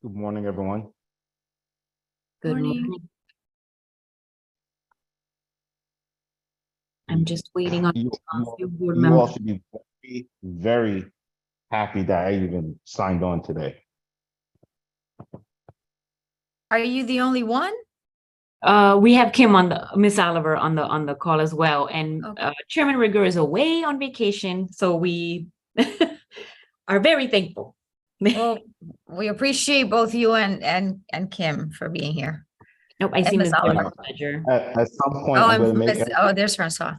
Good morning, everyone. Good morning. I'm just waiting on You, a you, few board you all members. should be very, very happy that I even signed on today. Are you the only one? We have Kim on Miss Oliver on the call as well, and Okay. Chairman Rigger is away on vacation, so we are very thankful. Well, we appreciate both you and Kim for being here. Nope, I and see Miss Ms. Oliver. Ledger. At some point, Oh, I'm going to make there's Francois.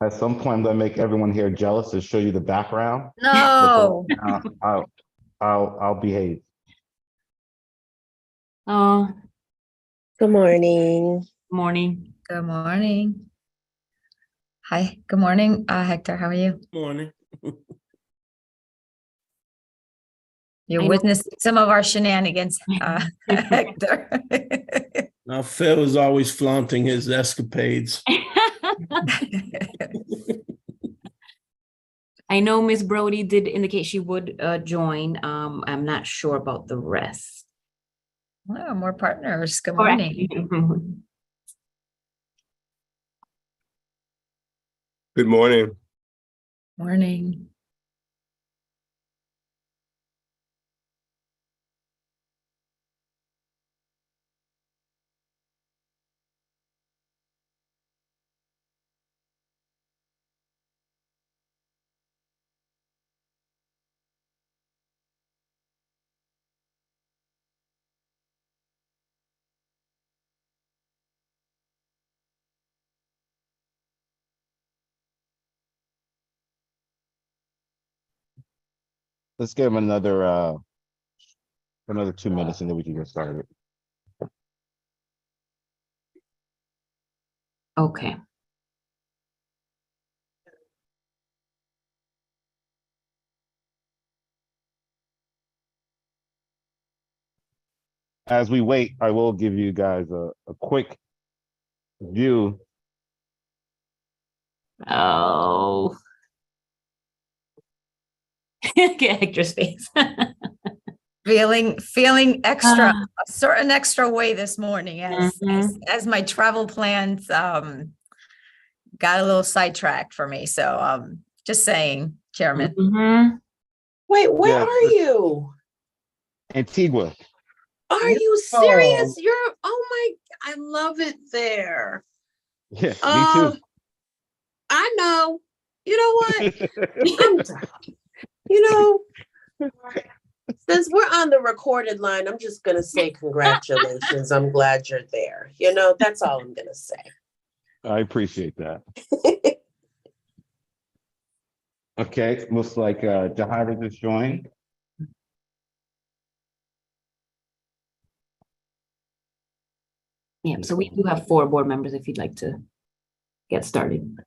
at some point I'm going to make everyone here jealous to show you the background. No. But I'll behave. Oh, Good morning. morning. Good morning. Hi. Good morning, Hector. How are you? Morning. You're I know. witnessing some of our shenanigans, Hector. Now Phil is always flaunting his escapades. I know Miss Brody did indicate she would join. I'm not sure about the rest. Oh, more partners. Good morning. Good morning. Morning. Let's give him another 2 minutes and then we can get started. Okay. As we wait, I will give you guys a quick view. Oh. Get Hector's face. Feeling extra, Ah. a certain extra way this morning as my travel plans got a little sidetracked for me. So just saying, Chairman. Mhm. Wait, where Yeah. are you? Antigua. Are you serious? I love it there. Yeah, me too. I know. You know what? You know, since we're on the recorded line, I'm just going to say congratulations. I'm glad you're there. You know, that's all I'm going to say. I appreciate that. Okay, looks like Jahida just joined. Yeah, so we do have 4 board members if you'd like to get started.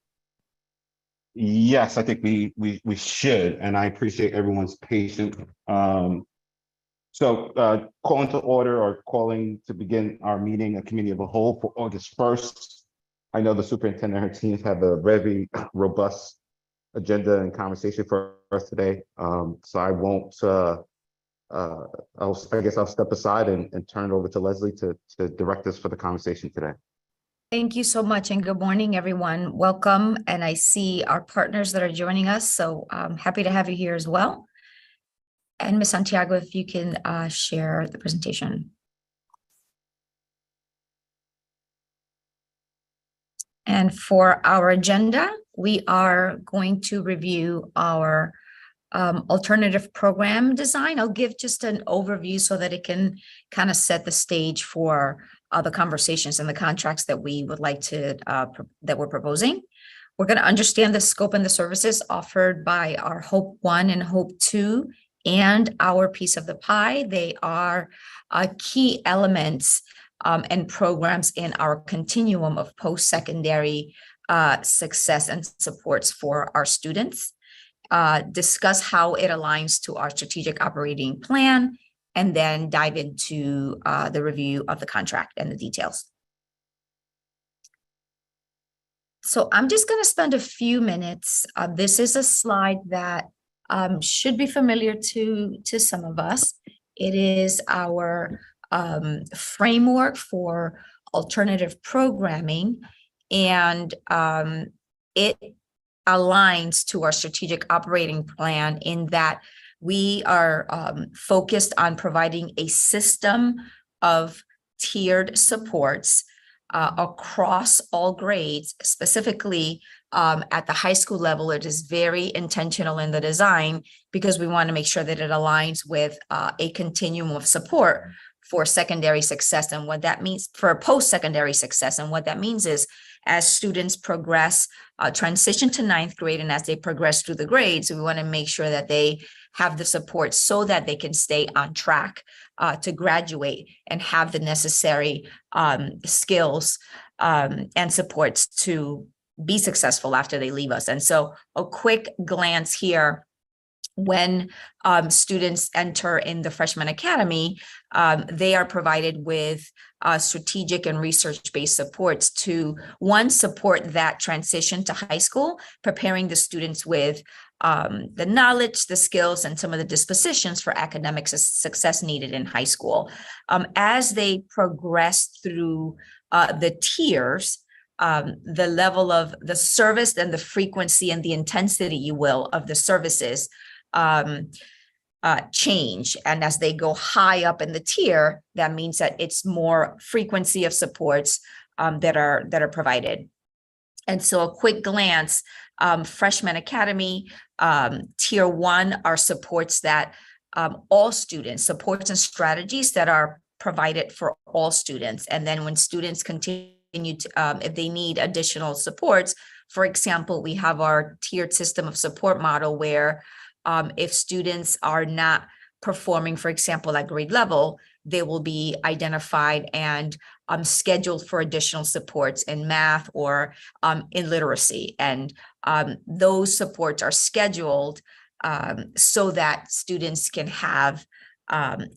Yes, I think we should, and I appreciate everyone's patience. So calling to order or calling to begin our meeting, a committee of the whole for August 1st. I know the superintendent and her teams have a very robust agenda and conversation for us today. So I won't, I guess I'll step aside and turn it over to Leslie to direct us for the conversation today. Thank you so much and good morning, everyone. Welcome. And I see our partners that are joining us. So I'm happy to have you here as well. And Ms. Santiago, if you can share the presentation. And for our agenda, we are going to review our alternative program design. I'll give just an overview so that it can kind of set the stage for the conversations and the contracts that we would like to, that we're proposing. We're going to understand the scope and the services offered by our Hope 1 and Hope 2 and our piece of the pie. They are key elements and programs in our continuum of post-secondary success and supports for our students. Discuss how it aligns to our strategic operating plan, and then dive into the review of the contract and the details. So I'm just going to spend a few minutes. This is a slide that should be familiar to some of us. It is our framework for alternative programming, and it aligns to our strategic operating plan in that we are focused on providing a system of tiered supports across all grades. Specifically at the high school level, it is very intentional in the design because we want to make sure that it aligns with a continuum of support for secondary success, and what that means for post-secondary success. And what that means is, as students progress, transition to ninth grade, and as they progress through the grades, we want to make sure that they have the support so that they can stay on track to graduate and have the necessary skills and supports to be successful after they leave us. And so a quick glance here. When students enter in the Freshman Academy, they are provided with strategic and research-based supports to, one, support that transition to high school, preparing the students with the knowledge, the skills, and some of the dispositions for academic success needed in high school. As they progress through the tiers, the level of the service and the frequency and the intensity, you will, of the services change. And as they go high up in the tier, that means that it's more frequency of supports that are provided. And so a quick glance, Freshman Academy, Tier 1 are supports that all students, supports and strategies that are provided for all students. And then when students continue to, if they need additional supports, for example, we have our tiered system of support model where if students are not performing, for example, at grade level, they will be identified and scheduled for additional supports in math or in literacy. And those supports are scheduled so that students can have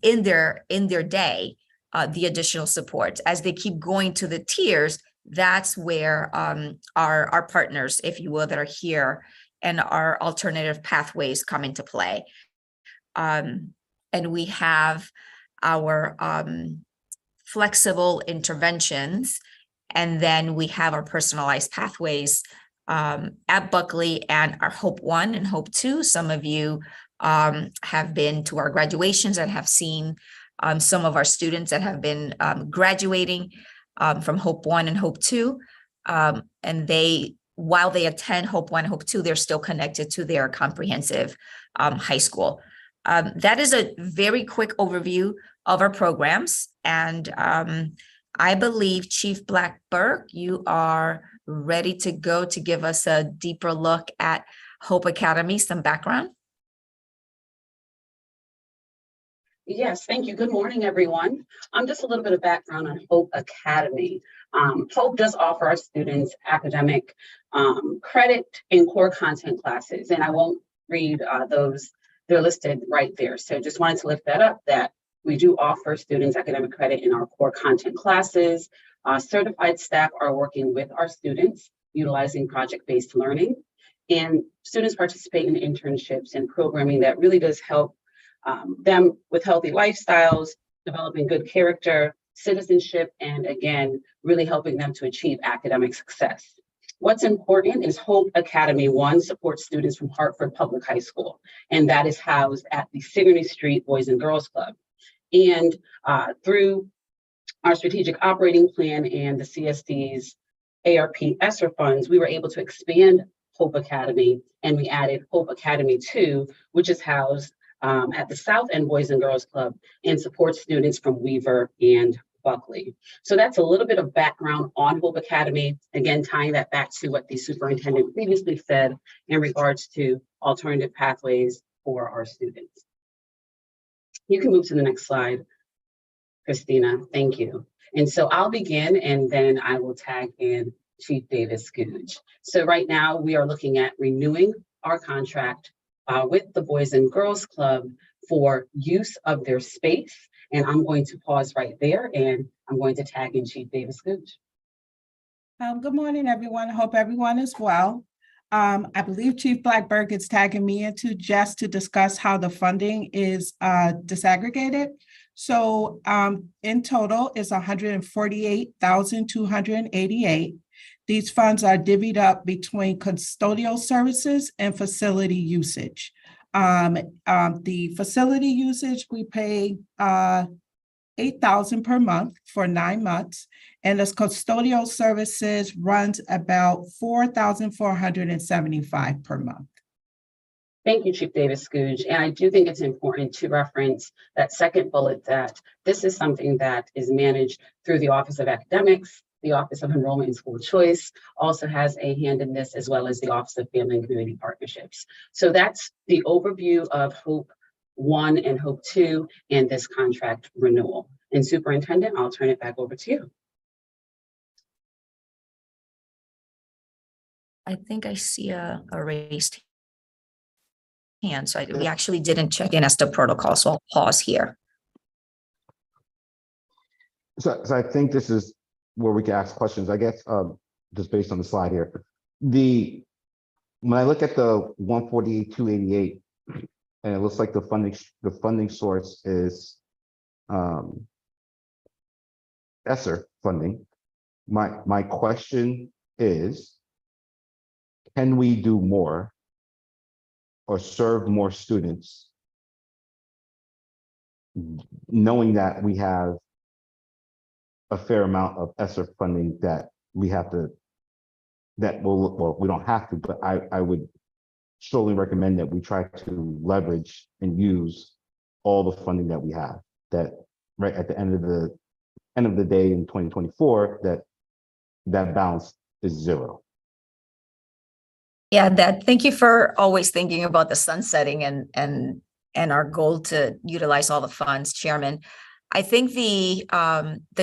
in their day the additional supports. As they keep going to the tiers, that's where our partners, if you will, that are here and our alternative pathways come into play. And we have our flexible interventions, and then we have our personalized pathways at Buckley and our Hope 1 and Hope 2. Some of you have been to our graduations and have seen some of our students that have been graduating from Hope 1 and Hope 2. And while they attend Hope 1, Hope 2, they're still connected to their comprehensive high school. That is a very quick overview of our programs. And I believe Chief Black-Burke, you are ready to go to give us a deeper look at Hope Academy, some background. Yes, thank you. Good morning, everyone. Just a little bit of background on Hope Academy. Hope does offer our students academic credit in core content classes, and I won't read those. They're listed right there. So just wanted to lift that up, that we do offer students academic credit in our core content classes. Certified staff are working with our students utilizing project-based learning, and students participate in internships and programming that really does help them with healthy lifestyles, developing good character, citizenship, and again, really helping them to achieve academic success. What's important is Hope Academy 1 supports students from Hartford Public High School, and that is housed at the Sigourney Street Boys and Girls Club. And through our strategic operating plan and the CSD's ARP ESSER funds, we were able to expand Hope Academy, and we added Hope Academy 2, which is housed at the South End Boys and Girls Club and supports students from Weaver and Buckley. So that's a little bit of background on Hope Academy. Again, tying that back to what the superintendent previously said in regards to alternative pathways for our students. You can move to the next slide, Christina. Thank you. And so I'll begin, and then I will tag in Chief Davis Googe. So right now we are looking at renewing our contract with the Boys and Girls Club for use of their space. And I'm going to pause right there, and I'm going to tag in Chief Davis Googe. Good morning, everyone. Hope everyone is well. I believe Chief Blackburn is tagging me into just to discuss how the funding is disaggregated. So in total is 148,288. These funds are divvied up between custodial services and facility usage. The facility usage, we pay $8,000 per month for 9 months, and this custodial services runs about $4,475 per month. Thank you, Chief Davis Scooge. And I do think it's important to reference that second bullet, that this is something that is managed through the Office of Academics. The Office of Enrollment and School Choice also has a hand in this, as well as the Office of Family and Community Partnerships. So that's the overview of Hope 1 and Hope 2 and this contract renewal. And Superintendent, I'll turn it back over to you. I think I see a raised hand, so we actually didn't check in as to protocol, so I'll pause here. So I think this is where we can ask questions, I guess, just based on the slide here. When I look at the 148,288, and it looks like the funding source is ESSER funding. My question is, can we do more or serve more students, knowing that we have a fair amount of ESSER funding that we have to, well, we don't have to, but I would strongly recommend that we try to leverage and use all the funding that we have, that right at the end of the day in 2024, that balance is zero. Yeah, thank you for always thinking about the sunsetting and our goal to utilize all the funds, Chairman. I think the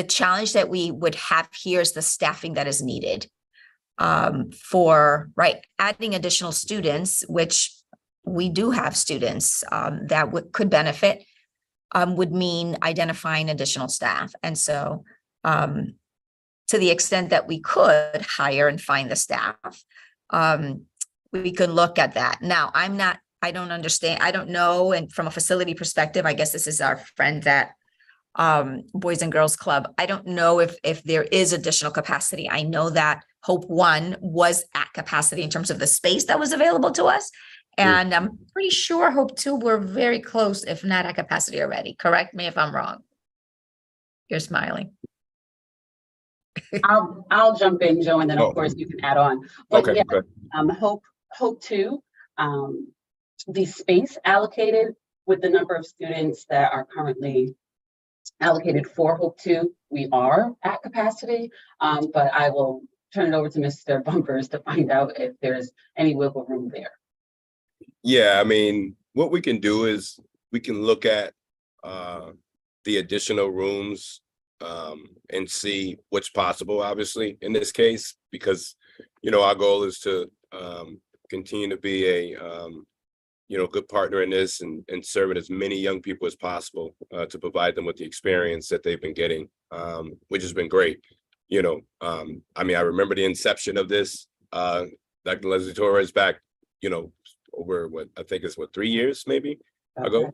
challenge that we would have here is the staffing that is needed for adding additional students, which we do have students that could benefit, would mean identifying additional staff. And so to the extent that we could hire and find the staff, we could look at that. Now, I don't understand, I don't know, and from a facility perspective, I guess this is our friend that Boys and Girls Club. I don't know if there is additional capacity. I know that Hope 1 was at capacity in terms of the space that was available to us. And I'm pretty sure Hope 2 were very close, if not at capacity already. Correct me if I'm wrong. You're smiling. I'll jump in, Joe, and then of course you can add on. But Okay, yeah, Hope 2, the space allocated with the number of students that are currently allocated for Hope 2, we are at capacity, but I will turn it over to Mr. Bumpers to find out if there's any wiggle room there. Yeah, I mean, what we can do is we can look at the additional rooms and see what's possible, obviously, in this case, because, our goal is to continue to be a, good partner in this and serving as many young people as possible to provide them with the experience that they've been getting, which has been great. I remember the inception of this, Dr. Leslie Torres back, over I think it's 3 years maybe ago.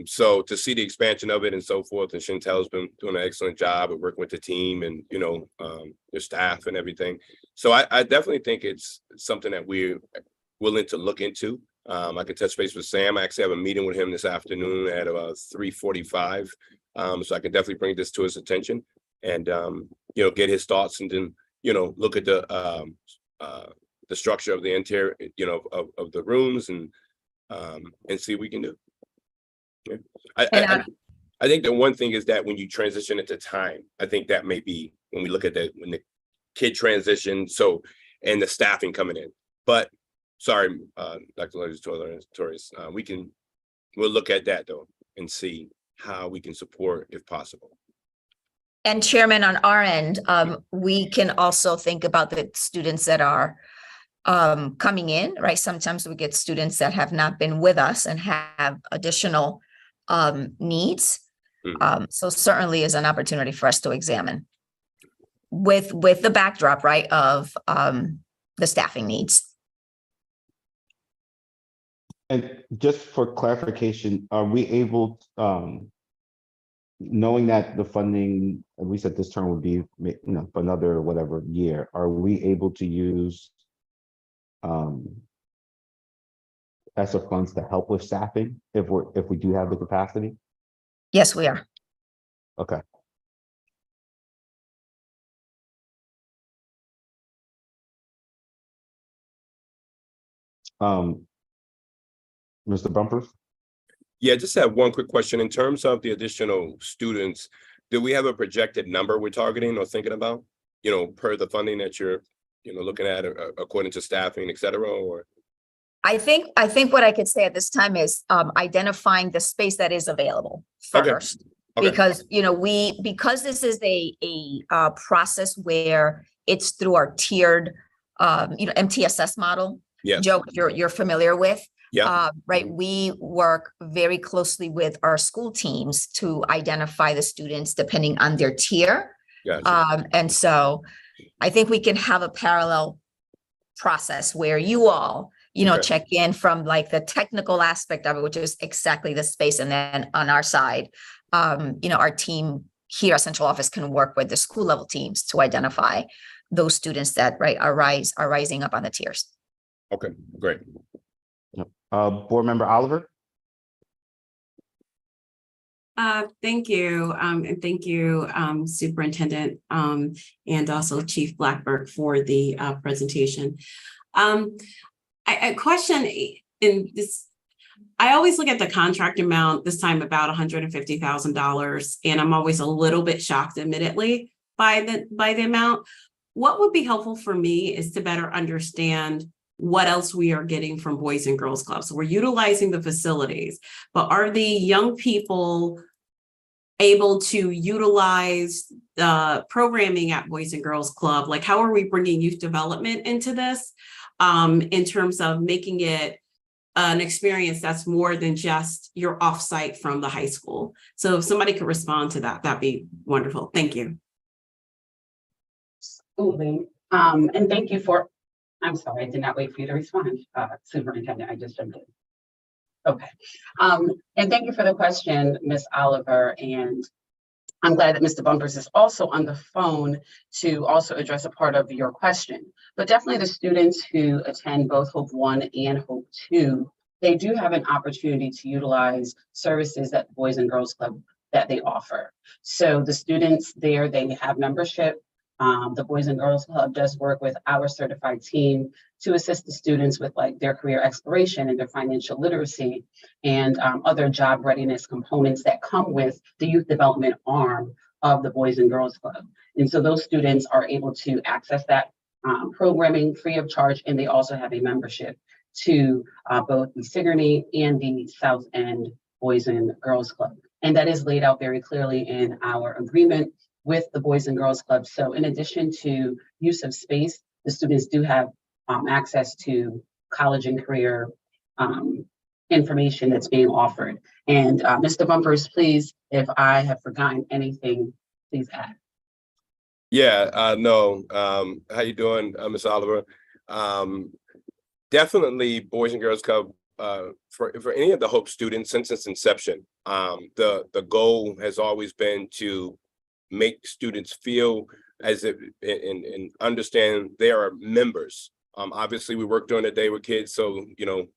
So to see the expansion of it and so forth, and Chantel's been doing an excellent job of working with the team and, your staff and everything. So I definitely think it's something that we're willing to look into. I could touch base with Sam. I actually have a meeting with him this afternoon at about 3:45. So I can definitely bring this to his attention and, get his thoughts, and then, look at the structure of the interior, of the rooms and see what we can do. Yeah. I think the one thing is that when you transition into time, I think that may be when we look at that, when the kid transition, and the staffing coming in. But sorry, Dr. Torres, we'll look at that though and see how we can support if possible. And Chairman, on our end, we can also think about the students that are coming in, right? Sometimes we get students that have not been with us and have additional needs. So certainly is an opportunity for us to examine with the backdrop, right, of the staffing needs. And just for clarification, are we able, knowing that the funding, at least at this term, would be, for another whatever year, are we able to use ESSER funds to help with staffing if we do have the capacity? Yes, we are. Okay. Mr. Bumpers? Yeah, just have one quick question. In terms of the additional students, do we have a projected number we're targeting or thinking about? Per the funding that you're, looking at according to staffing, et cetera, or? I think what I could say at this time is identifying the space that is available Okay. first. Okay. Because, because this is a process where it's through our tiered, MTSS model. Yes. Joe, you're familiar with. Yeah. Right. We work very closely with our school teams to identify the students depending on their tier. Gotcha. And so I think we can have a parallel process where you all, Okay. check in from like the technical aspect of it, which is exactly the space. And then on our side, our team here at central office can work with the school level teams to identify those students that are rising up on the tiers. Okay, great. Board Member Oliver? Thank you. And thank you, Superintendent, and also Chief Blackburn for the presentation. A question in this, I always look at the contract amount, this time about $150,000, and I'm always a little bit shocked, admittedly, by the amount. What would be helpful for me is to better understand what else we are getting from Boys and Girls Club. So we're utilizing the facilities, but are the young people able to utilize the programming at Boys and Girls Club? Like, how are we bringing youth development into this in terms of making it an experience that's more than just your offsite from the high school? So if somebody could respond to that, that'd be wonderful. Thank you. Absolutely. And thank you for, I'm sorry, I did not wait for you to respond, Superintendent, I just jumped in. Okay. And thank you for the question, Ms. Oliver. And I'm glad that Mr. Bumpers is also on the phone to also address a part of your question. But definitely the students who attend both Hope 1 and Hope 2, they do have an opportunity to utilize services that Boys and Girls Club that they offer. So the students there, they have membership. The Boys and Girls Club does work with our certified team to assist the students with like their career exploration and their financial literacy and other job readiness components that come with the youth development arm of the Boys and Girls Club. And so those students are able to access that programming free of charge, and they also have a membership to both the Sigourney and the South End Boys and Girls Club. And that is laid out very clearly in our agreement with the Boys and Girls Club. So in addition to use of space, the students do have access to college and career information that's being offered. And Mr. Bumpers, please, if I have forgotten anything, please add. Yeah, no. How you doing, Ms. Oliver? Definitely Boys and Girls Club, for any of the Hope students since its inception, the goal has always been to make students feel as if and understand they are members. Obviously we work during the day with kids, so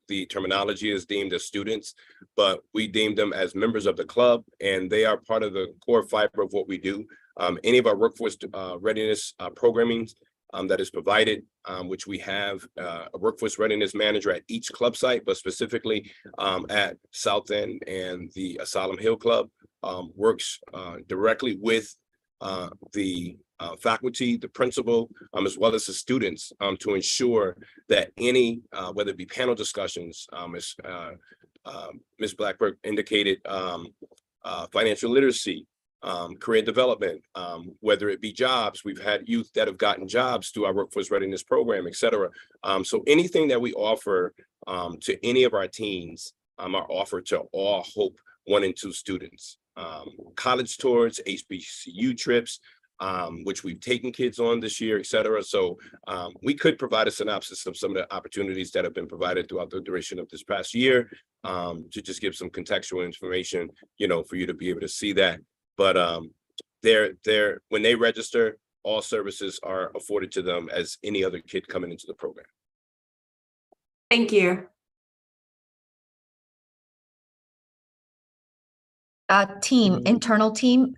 the terminology is deemed as students, but we deem them as members of the club, and they are part of the core fiber of what we do. Any of our workforce readiness programming that is provided, which we have a workforce readiness manager at each club site, but specifically at South End and the Asylum Hill Club, works directly with the faculty, the principal, as well as the students, to ensure that any, whether it be panel discussions, as Ms. Blackburn indicated, financial literacy, career development, whether it be jobs. We've had youth that have gotten jobs through our workforce readiness program, et cetera. So anything that we offer to any of our teens are offered to all Hope 1 and 2 students. College tours, HBCU trips, which we've taken kids on this year, et cetera. So we could provide a synopsis of some of the opportunities that have been provided throughout the duration of this past year, to just give some contextual information, you know, for you to be able to see that. But when they register, all services are afforded to them as any other kid coming into the program. Thank you. Internal team,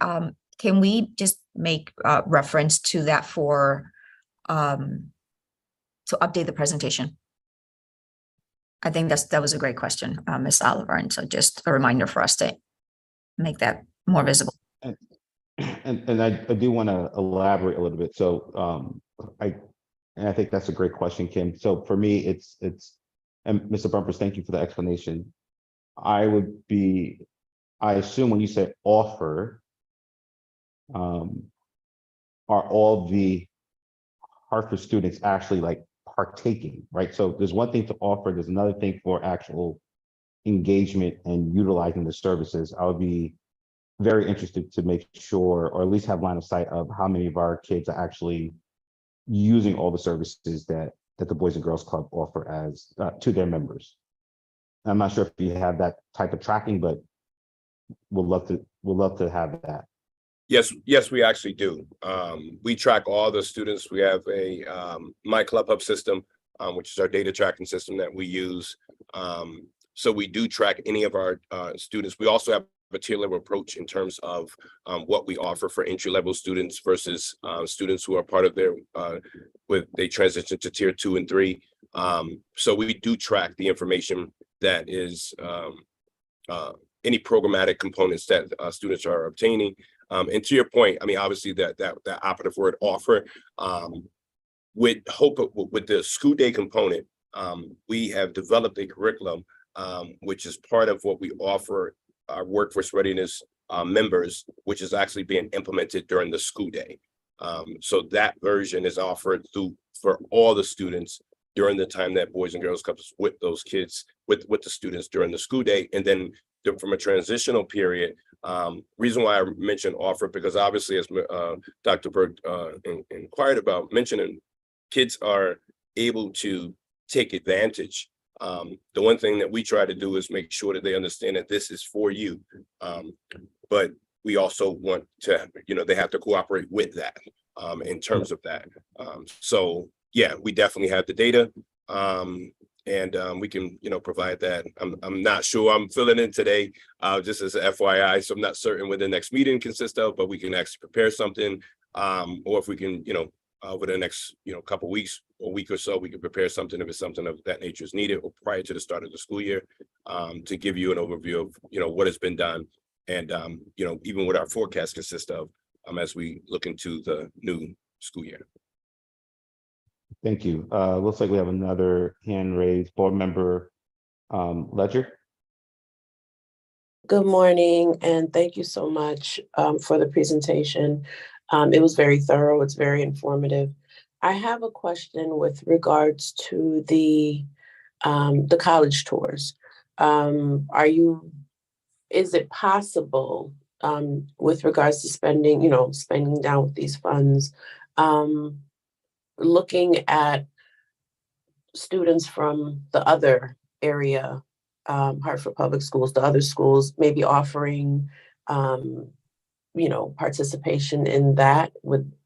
can we just make reference to that for to update the presentation? I think that was a great question, Ms. Oliver, and so just a reminder for us to make that more visible. And I do want to elaborate a little bit. So I think that's a great question, Kim. So for me, it's and Mr. Bumpers, thank you for the explanation. I assume when you say offer, are all the Hartford students actually like partaking, right? So there's one thing to offer, there's another thing for actual engagement and utilizing the services. I would be very interested to make sure, or at least have line of sight of how many of our kids are actually using all the services that the Boys and Girls Club offer as to their members. I'm not sure if you have that type of tracking, but we'll love to have that. Yes, we actually do. We track all the students. We have a My Club Hub system, which is our data tracking system that we use. So we do track any of our students. We also have a tier level approach in terms of what we offer for entry level students versus students who are part of their they transition to tier 2 and 3. So we do track the information that is any programmatic components that students are obtaining. And to your point, I mean, obviously that operative word offer, with the school day component, we have developed a curriculum, which is part of what we offer our workforce readiness members, which is actually being implemented during the school day. So that version is offered for all the students during the time that Boys and Girls Clubs with those kids, with the students during the school day. And then from a transitional period, reason why I mentioned offer, because obviously as Dr. Berg inquired about, mentioning kids are able to take advantage. The one thing that we try to do is make sure that they understand that this is for you. But we also want to, they have to cooperate with that in terms of that. So yeah, we definitely have the data. And we can, provide that. I'm not sure I'm filling in today, just as an FYI. So I'm not certain what the next meeting consists of, but we can actually prepare something. Or if we can, over the next, couple weeks or week or so, we can prepare something if it's something of that nature is needed, or prior to the start of the school year, to give you an overview of, what has been done. And, even what our forecast consists of as we look into the new school year. Thank you. Looks like we have another hand raised. Board member Ledger. Good morning, and thank you so much for the presentation. It was very thorough. It's very informative. I have a question with regards to the college tours. Is it possible with regards to spending down with these funds, looking at students from the other area, Hartford Public Schools, the other schools, maybe offering, participation in that,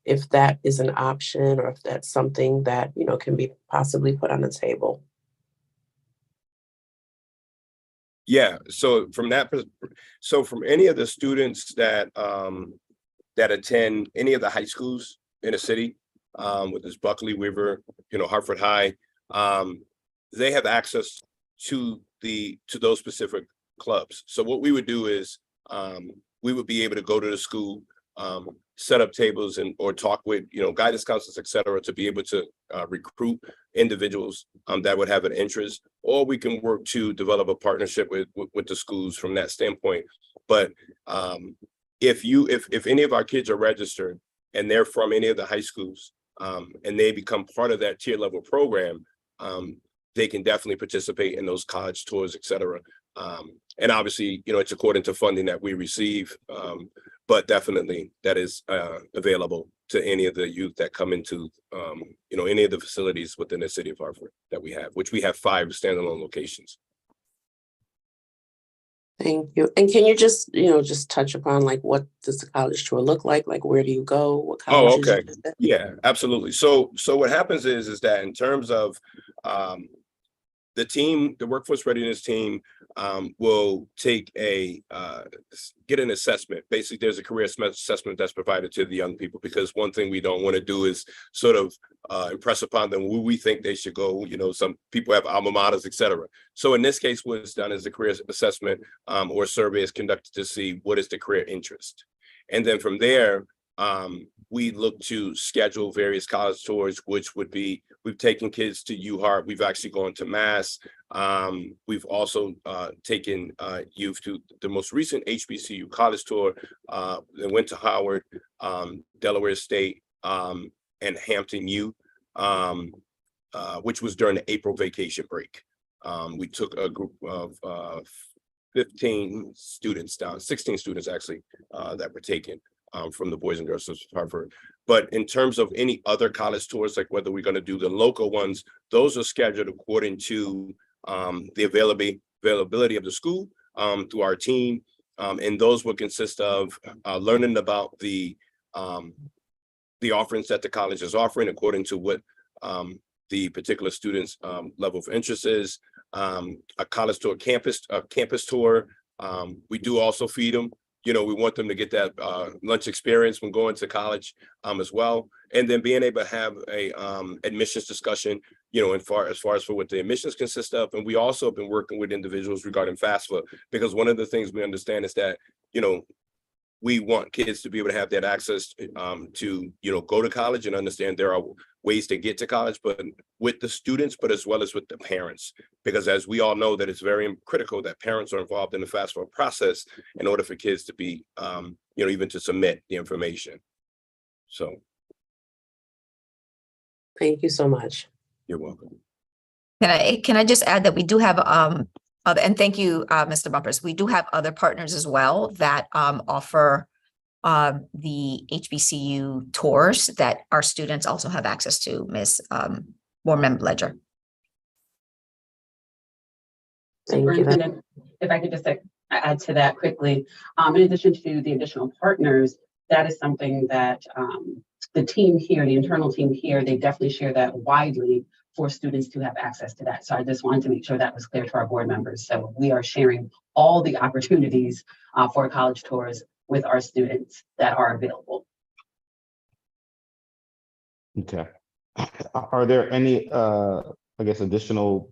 if that is an option, or if that's something that, can be possibly put on the table? Yeah, so from any of the students that attend any of the high schools in the city, with this Buckley, Weaver, Hartford High, they have access to those specific clubs. So what we would do is we would be able to go to the school, set up tables or talk with guidance counselors, et cetera, to be able to recruit individuals that would have an interest, or we can work to develop a partnership with the schools from that standpoint. But if any of our kids are registered and they're from any of the high schools, and they become part of that tier level program, they can definitely participate in those college tours, et cetera. And obviously, it's according to funding that we receive. but definitely that is available to any of the youth that come into, any of the facilities within the city of Hartford that we have, which we have 5 standalone locations. Thank you. And can you just touch upon like what does the college tour look like? Like where do you go? What Oh, colleges you okay. visit? Yeah, absolutely. So what happens is that in terms of the team, the workforce readiness team will take get an assessment. Basically, there's a career assessment that's provided to the young people, because one thing we don't want to do is sort of impress upon them where we think they should go. Some people have alma maters, et cetera. So in this case, what's done is the career assessment or survey is conducted to see what is the career interest. And then from there, we look to schedule various college tours, which would be, we've taken kids to UHeart, we've actually gone to Mass. We've also taken youth to the most recent HBCU college tour. They went to Howard, Delaware State, and Hampton U, which was during the April vacation break. We took a group of 15 students down, 16 students actually, that were taken from the Boys and Girls of Hartford. But in terms of any other college tours, like whether we're going to do the local ones, those are scheduled according to the availability of the school through our team. And those will consist of learning about the offerings that the college is offering according to what the particular student's level of interest is. A college tour, campus tour. We do also feed them. We want them to get that lunch experience when going to college as well. And then being able to have a admissions discussion, as far as for what the admissions consist of. And we also have been working with individuals regarding FAFSA, because one of the things we understand is that, we want kids to be able to have that access to, go to college and understand there are ways to get to college, but with the students, but as well as with the parents. Because as we all know, that it's very critical that parents are involved in the FAFSA process in order for kids to be, even to submit the information. So. Thank you so much. You're welcome. Can I just add that we do have and thank you, Mr. Bumpers. We do have other partners as well that offer the HBCU tours that our students also have access to, Ms. Board Member Ledger. Thank you. Superintendent, if I could just add to that quickly, in addition to the additional partners, that is something that the team here, the internal team here, they definitely share that widely for students to have access to that. So I just wanted to make sure that was clear to our board members. So we are sharing all the opportunities for college tours with our students that are available. Okay. Are there any, additional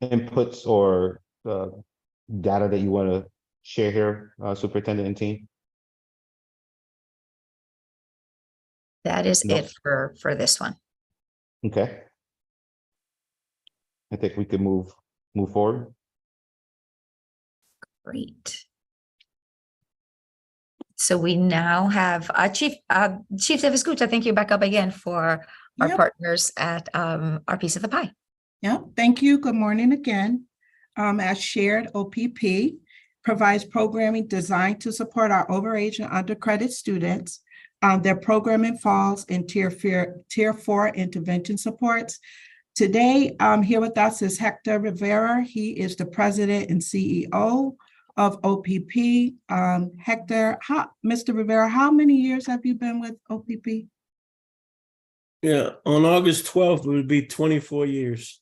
inputs or data that you want to share here, Superintendent and team? That is No. it for this one. Okay. I think we could move forward. Great. So we now have Chief Davis Gooch. I think you're back up again for our Yep. partners at our piece of the pie. Yeah, thank you. Good morning again. As shared, OPP provides programming designed to support our overage and undercredit students. Their programming falls in Tier 4 intervention supports. Today, here with us is Hector Rivera. He is the president and CEO of OPP. Hector, Mr. Rivera, how many years have you been with OPP? Yeah, on August 12th, it would be 24 years.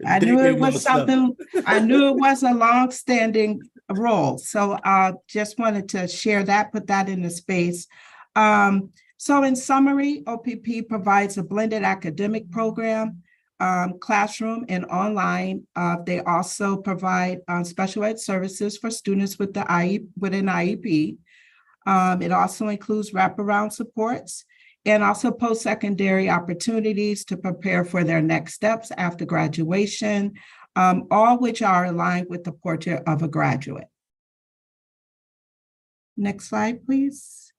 I knew it was something, I knew it was a long-standing role. So just wanted to share that, put that in the space. So in summary, OPP provides a blended academic program, classroom and online. They also provide special ed services for students with an IEP. It also includes wraparound supports and also post-secondary opportunities to prepare for their next steps after graduation, all which are aligned with the portrait of a graduate. Next slide, please.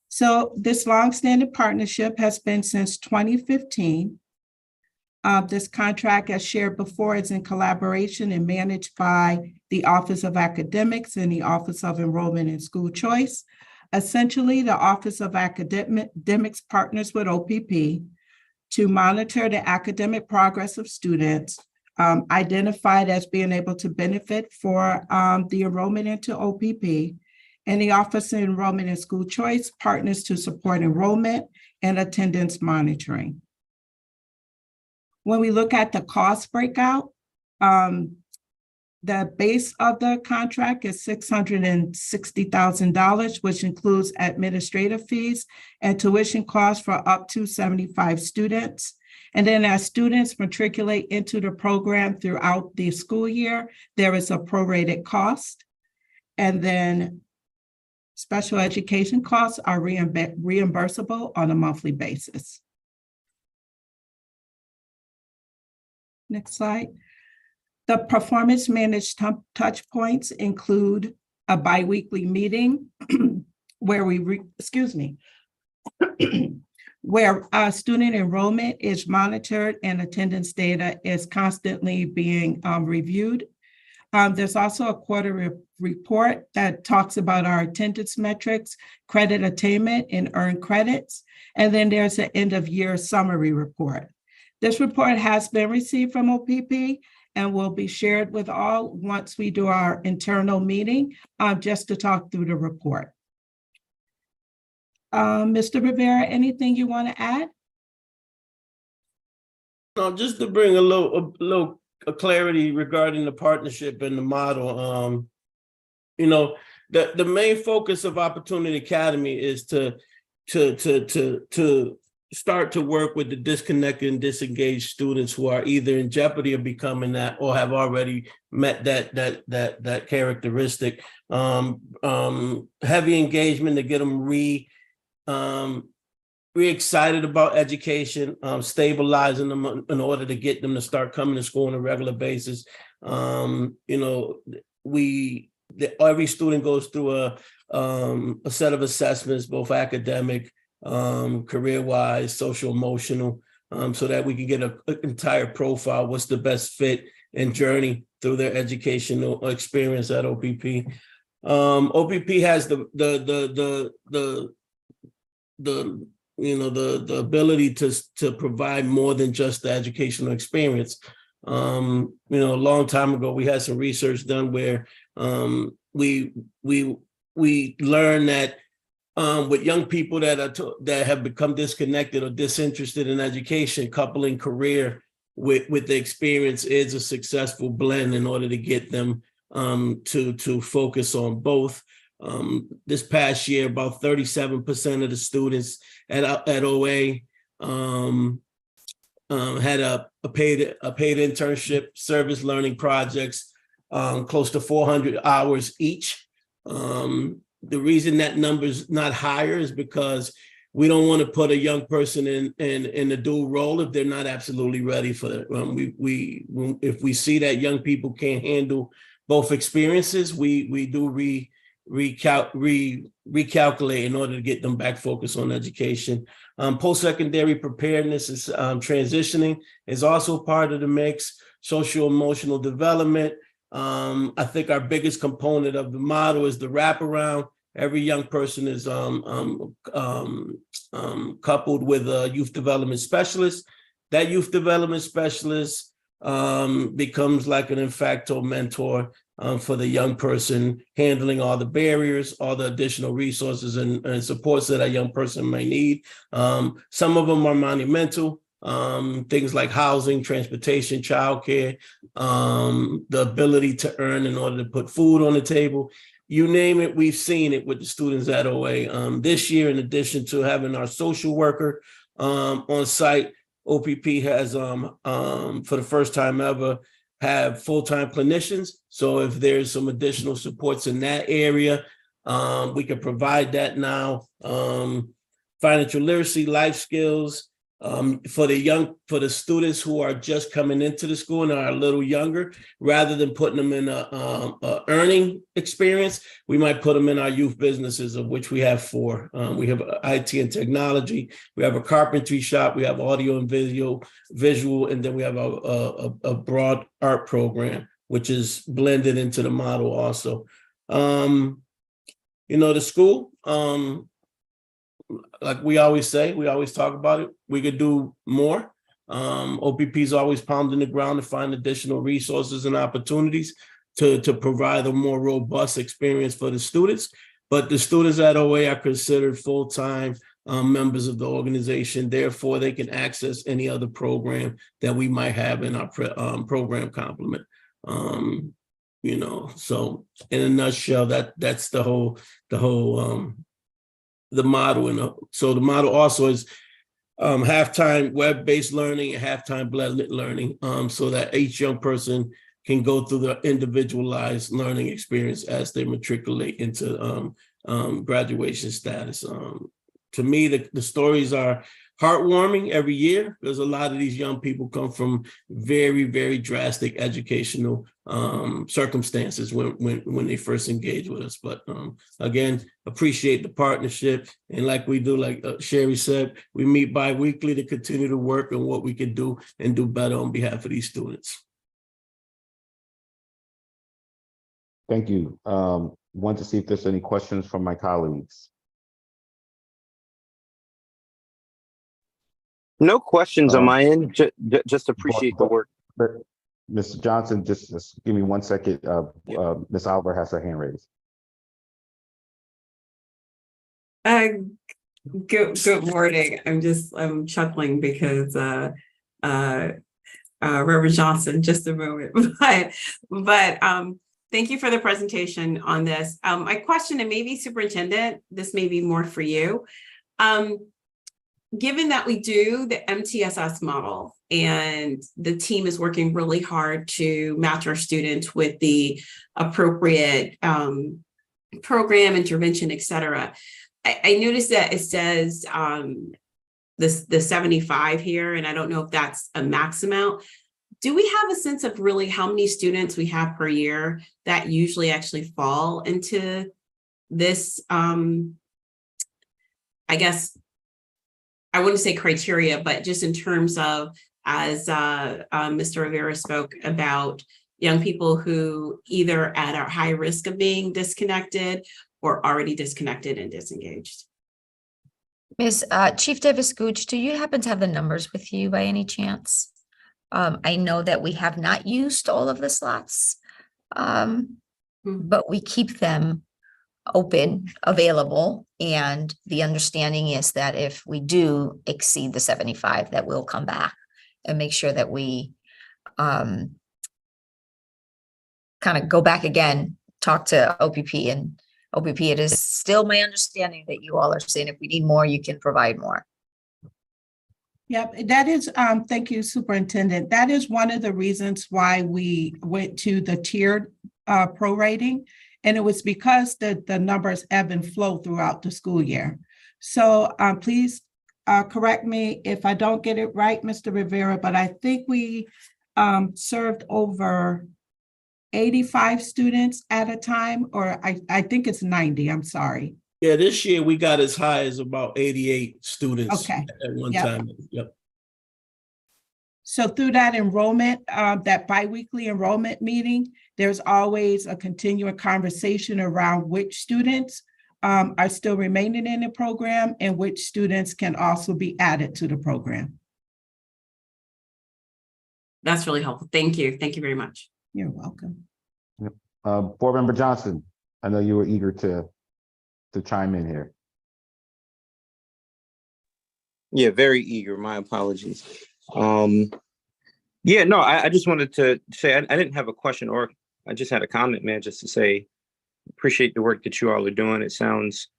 So this longstanding partnership has been since 2015. This contract, as shared before, is in collaboration and managed by the Office of Academics and the Office of Enrollment and School Choice. Essentially, the Office of Academics partners with OPP to monitor the academic progress of students identified as being able to benefit for the enrollment into OPP. And the Office of Enrollment and School Choice partners to support enrollment and attendance monitoring. When we look at the cost breakout, the base of the contract is $660,000, which includes administrative fees and tuition costs for up to 75 students. And then as students matriculate into the program throughout the school year, there is a prorated cost. And then special education costs are reimbursable on a monthly basis. Next slide. The performance managed touch points include a biweekly meeting where where student enrollment is monitored and attendance data is constantly being reviewed. There's also a quarterly report that talks about our attendance metrics, credit attainment, and earned credits. And then there's an end of year summary report. This report has been received from OPP and will be shared with all once we do our internal meeting, just to talk through the report. Mr. Rivera, anything you want to add? No, just to bring a little clarity regarding the partnership and the model. You know, the main focus of Opportunity Academy is to start to work with the disconnected and disengaged students who are either in jeopardy of becoming that or have already met that characteristic. Heavy engagement to get them re-excited about education, stabilizing them in order to get them to start coming to school on a regular basis. You know, every student goes through a set of assessments, both academic, career-wise, social, emotional, so that we can get an entire profile, what's the best fit and journey through their educational experience at OPP. OPP has the ability to provide more than just the educational experience. You know, a long time ago, we had some research done where we learned that with young people that have become disconnected or disinterested in education, coupling career with the experience is a successful blend in order to get them to focus on both. This past year, about 37% of the students at OA had a paid internship, service learning projects, close to 400 hours each. The reason that number's not higher is because we don't want to put a young person in a dual role if they're not absolutely ready for it. If we see that young people can't handle both experiences, we do recalculate in order to get them back focused on education. Post-secondary preparedness is transitioning is also part of the mix. Social emotional development. I think our biggest component of the model is the wraparound. Every young person is coupled with a youth development specialist. That youth development specialist becomes like an de facto mentor for the young person, handling all the barriers, all the additional resources and supports that a young person may need. Some of them are monumental. Things like housing, transportation, childcare, the ability to earn in order to put food on the table. You name it, we've seen it with the students at OA. This year, in addition to having our social worker on site, OPP has, for the first time ever, have full-time clinicians. So if there's some additional supports in that area, we can provide that now. Financial literacy, life skills, for the students who are just coming into the school and are a little younger, rather than putting them in a earning experience, we might put them in our youth businesses, of which we have 4. We have IT and technology, we have a carpentry shop, we have audio and visual, and then we have a broad art program, which is blended into the model also. The school, like we always say, we always talk about it, we could do more. OPP is always pounding the ground to find additional resources and opportunities to provide a more robust experience for the students. But the students at OA are considered full-time members of the organization. Therefore, they can access any other program that we might have in our program complement. So in a nutshell, that's the whole the model. So the model also is half-time web-based learning and half-time blended learning, so that each young person can go through the individualized learning experience as they matriculate into graduation status. To me, the stories are heartwarming every year, because a lot of these young people come from very, very drastic educational circumstances when they first engage with us. But again, appreciate the partnership. And like we do, like Sherry said, we meet bi-weekly to continue to work on what we can do and do better on behalf of these students. Thank you. Want to see if there's any questions from my colleagues. No questions on my end. Just appreciate the work. Mr. Johnson, just give me 1 second. Ms. Oliver has her hand raised. Good morning. I'm chuckling because Reverend Johnson, just a moment, but thank you for the presentation on this. My question, and maybe Superintendent, this may be more for you. Given that we do the MTSS model and the team is working really hard to match our students with the appropriate program, intervention, et cetera, I noticed that it says the 75 here, and I don't know if that's a max amount. Do we have a sense of really how many students we have per year that usually actually fall into this, I guess, I wouldn't say criteria, but just in terms of, as Mr. Rivera spoke about, young people who either at a high risk of being disconnected or already disconnected and disengaged. Ms. Chief Davis Gooch, do you happen to have the numbers with you by any chance? I know that we have not used all of the slots, but we keep them open, available, and the understanding is that if we do exceed the 75, that we'll come back and make sure that we kind of go back again, talk to OPP, and OPP, it is still my understanding that you all are saying if we need more, you can provide more. Yep, that is, thank you, Superintendent. That is one of the reasons why we went to the tiered prorating. And it was because the numbers ebb and flow throughout the school year. So please correct me if I don't get it right, Mr. Rivera, but I think we served over 85 students at a time, or I think it's 90, I'm sorry. Yeah, this year we got as high as about 88 students Okay. at one time. Yep. So through that enrollment, that biweekly enrollment meeting, there's always a continuing conversation around which students are still remaining in the program and which students can also be added to the program. That's really helpful. Thank you. Thank you very much. You're welcome. Yep. Board Member Johnson, I know you were eager to chime in here. Yeah, very eager. My apologies. Yeah, no, I just wanted to say I didn't have a question, or I just had a comment, man, just to say appreciate the work that you all are doing. It sounds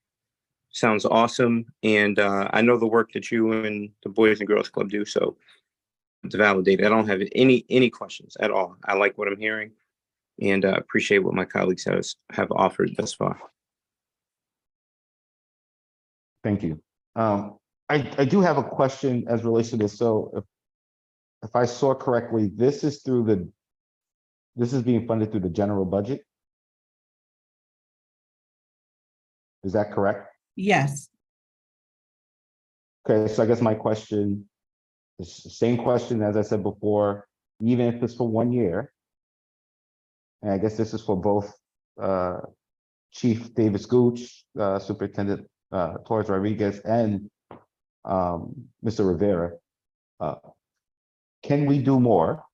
awesome, and I know the work that you and the Boys and Girls Club do. So to validate it, I don't have any questions at all. I like what I'm hearing, and appreciate what my colleagues have offered thus far. Thank you. I do have a question as relates to this. So if I saw correctly, this is being funded through the general budget. Is that correct? Yes, Okay, so I guess my question is the same question as I said before, even if it's for 1 year. And I guess this is for both Chief Davis Gooch, Superintendent Torres Rodriguez, and Mr. Rivera. Can we do more,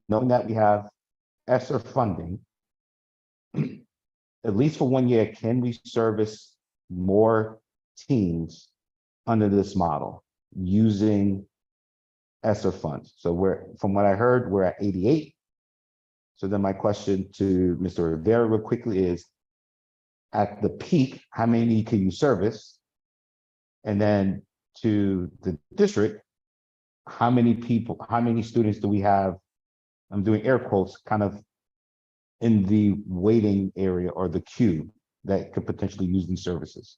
knowing that we have ESSER funding? At least for 1 year, can we service more teams under this model using ESSER funds? So from what I heard, we're at 88. So then my question to Mr. Rivera real quickly is, at the peak, how many can you service? And then to the district, how many students do we have? I'm doing air quotes, kind of in the waiting area or the queue that could potentially use these services.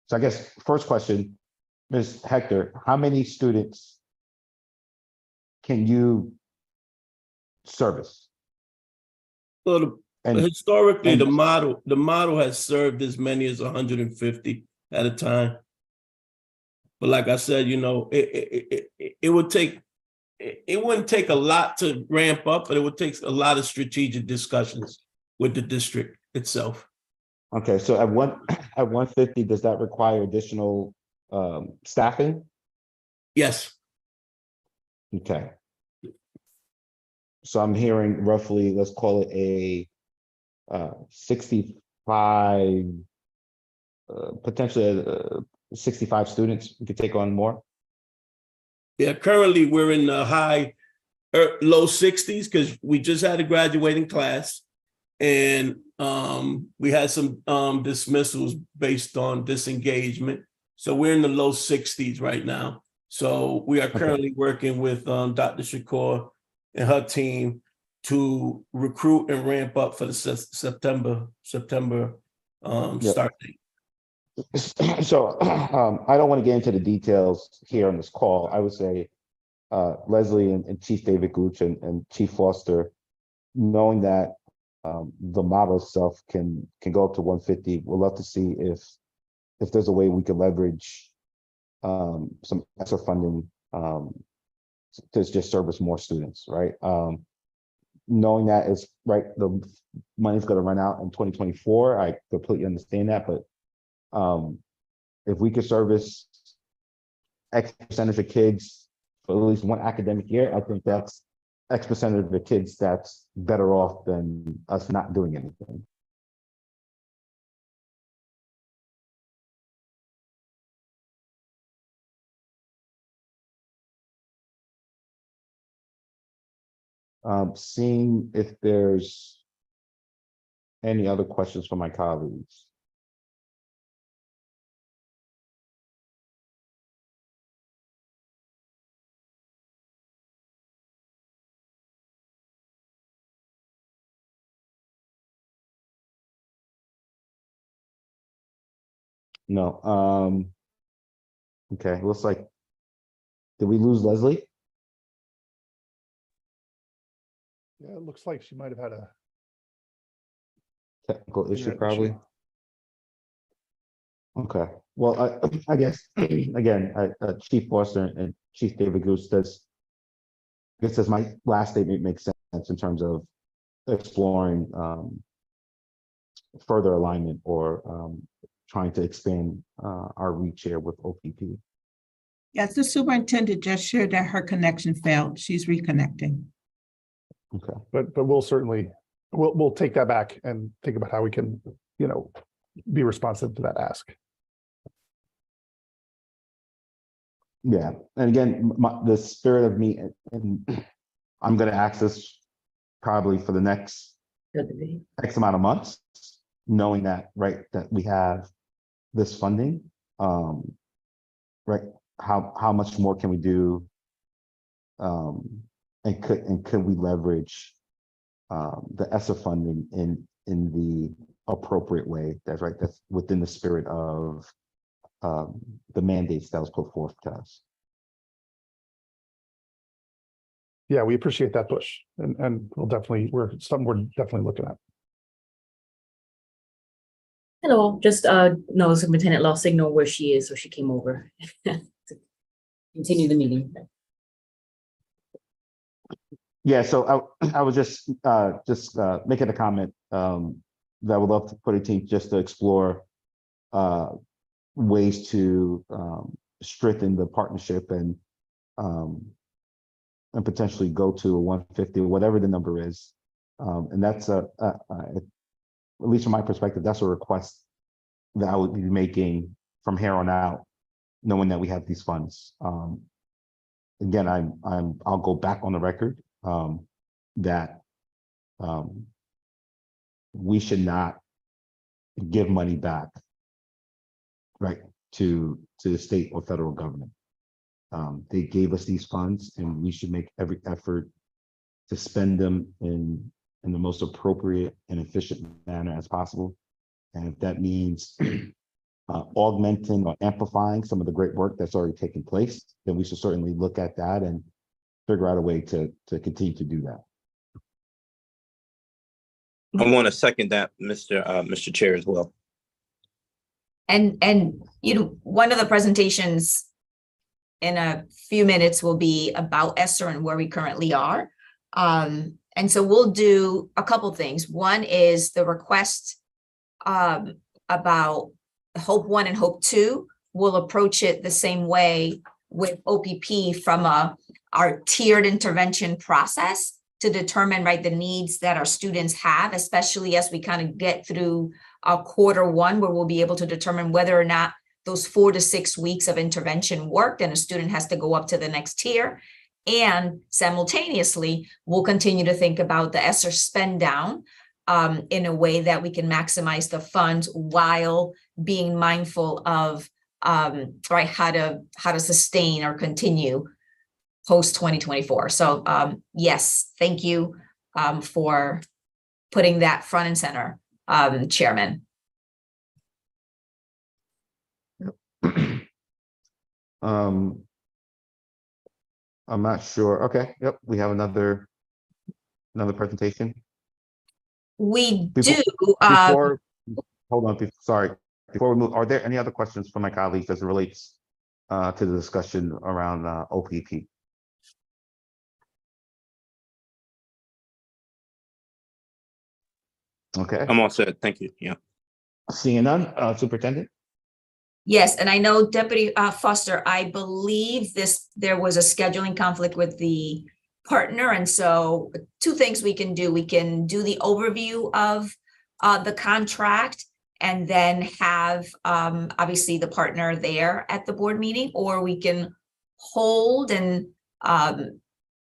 So I guess first question, Ms. Hector, how many students can you service? So And- historically, and- the model has served as many as 150 at a time. But like I said, you know, it would take, it wouldn't take a lot to ramp up, but it would take a lot of strategic discussions with the district itself. Okay, so at 150, does that require additional staffing? Yes, Okay. So I'm hearing roughly, let's call it a 65, potentially 65 students. We could take on more. yeah, currently we're in the low 60s because we just had a graduating class, and we had some dismissals based on disengagement. So we're in the low 60s right now. So we are currently working with Dr. Shakur and her team to recruit and ramp up for the September start date. So I don't want to get into the details here on this call. I would say Leslie and Chief David Gooch and Chief Foster, knowing that the model itself can go up to 150, we'd love to see if there's a way we could leverage some extra funding to just service more students, right? Knowing that is right, the money's going to run out in 2024. I completely understand that, but if we could service X percentage of kids for at least one academic year, I think that's X percentage of the kids that's better off than us not doing anything. Seeing if there's any other questions from my colleagues. No. Okay, looks like, did we lose Leslie? Yeah, it looks like she might have had a Technical issue, internet probably. issue. Okay, well, I guess, again, Chief Foster and Chief David Goose I guess my last statement makes sense in terms of exploring further alignment or trying to expand our reach here with OPP. yes, the superintendent just shared that her connection failed. She's reconnecting. Okay, But we'll certainly, we'll take that back and think about how we can, be responsive to that ask. yeah, and again, the spirit of me, and I'm gonna ask this probably for the next X amount of months, knowing that, right, that we have this funding, right, how much more can we do? And could we leverage the ESSER funding in the appropriate way? That's right. That's within the spirit of the mandates that was put forth to us. Yeah, we appreciate that push, and we're definitely looking at. Hello, just no, Superintendent lost signal where she is, so she came over to continue the meeting. Yeah, so I was just making a comment that I would love for the team just to explore ways to strengthen the partnership and potentially go to a 150, whatever the number is. And that's at least from my perspective, that's a request that I would be making from here on out, knowing that we have these funds. Again, I'll go back on the record that we should not give money back, right, to the state or federal government. They gave us these funds, and we should make every effort to spend them in the most appropriate and efficient manner as possible. And if that means augmenting or amplifying some of the great work that's already taken place, then we should certainly look at that and figure out a way to continue to do that. I want to second that, Mr. Chair, as well. And one of the presentations in a few minutes will be about ESSER and where we currently are. And so we'll do a couple things. One is the request about Hope 1 and Hope 2. We'll approach it the same way with OPP from our tiered intervention process to determine, right, the needs that our students have, especially as we kind of get through quarter one, where we'll be able to determine whether or not those 4 to 6 weeks of intervention worked and a student has to go up to the next tier. And simultaneously, we'll continue to think about the ESSER spend down in a way that we can maximize the funds while being mindful of right, how to sustain or continue post 2024. So yes, thank you for putting that front and center, Chairman. I'm not sure. Okay, yep, we have another presentation. We Before- do. Hold on, sorry. Before we move, are there any other questions from my colleagues as it relates to the discussion around OPP? Okay, I'm all set. Thank you. Yeah. seeing none, Superintendent? Yes, and I know Deputy Foster, I believe there was a scheduling conflict with the partner. And so 2 things we can do. We can do the overview of the contract and then have obviously the partner there at the board meeting, or we can hold and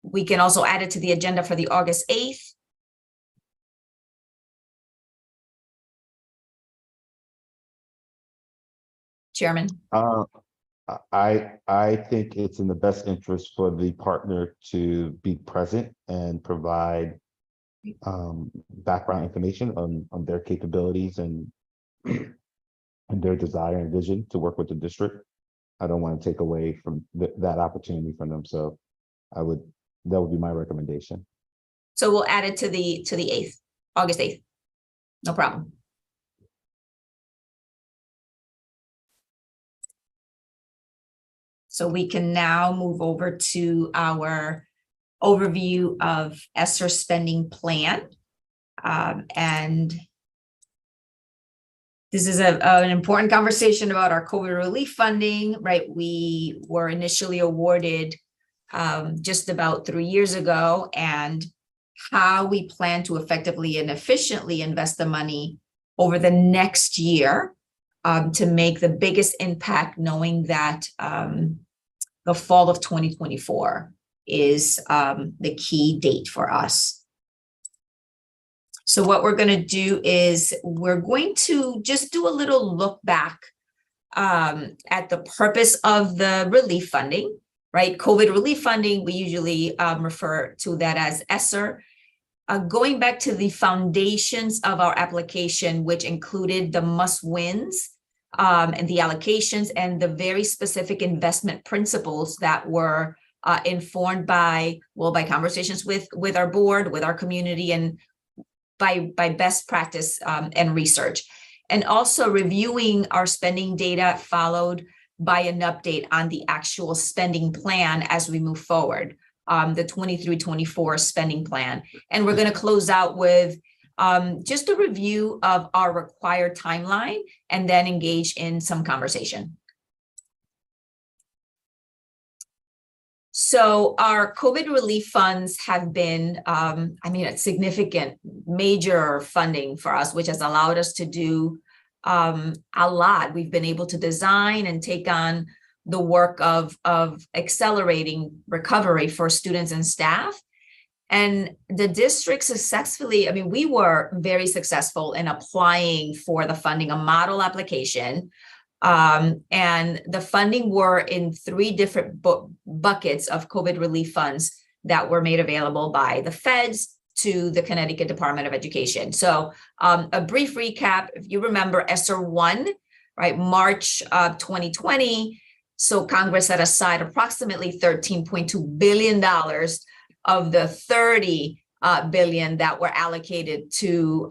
we can also add it to the agenda for the August 8th. Chairman. I think it's in the best interest for the partner to be present and provide background information on their capabilities and their desire and vision to work with the district. I don't want to take away from that opportunity from them. So that would be my recommendation. So we'll add it to the 8th, August 8th. No problem. So we can now move over to our overview of ESSER spending plan. And this is an important conversation about our COVID relief funding, right? We were initially awarded just about 3 years ago, and how we plan to effectively and efficiently invest the money over the next year to make the biggest impact, knowing that the fall of 2024 is the key date for us. So what we're going to do is we're going to just do a little look back at the purpose of the relief funding, right? COVID relief funding, we usually refer to that as ESSER. Going back to the foundations of our application, which included the must-wins and the allocations and the very specific investment principles that were informed by conversations with our board, with our community, and by best practice and research. And also reviewing our spending data, followed by an update on the actual spending plan as we move forward, the 23-24 spending plan. And we're going to close out with just a review of our required timeline and then engage in some conversation. So our COVID relief funds have been, a significant, major funding for us, which has allowed us to do a lot. We've been able to design and take on the work of accelerating recovery for students and staff. And the district successfully, we were very successful in applying for the funding, a model application. And the funding were in 3 different buckets of COVID relief funds that were made available by the feds to the Connecticut Department of Education. So a brief recap, if you remember ESSER 1, right, March 2020, so Congress set aside approximately $13.2 billion of the $30 billion that were allocated to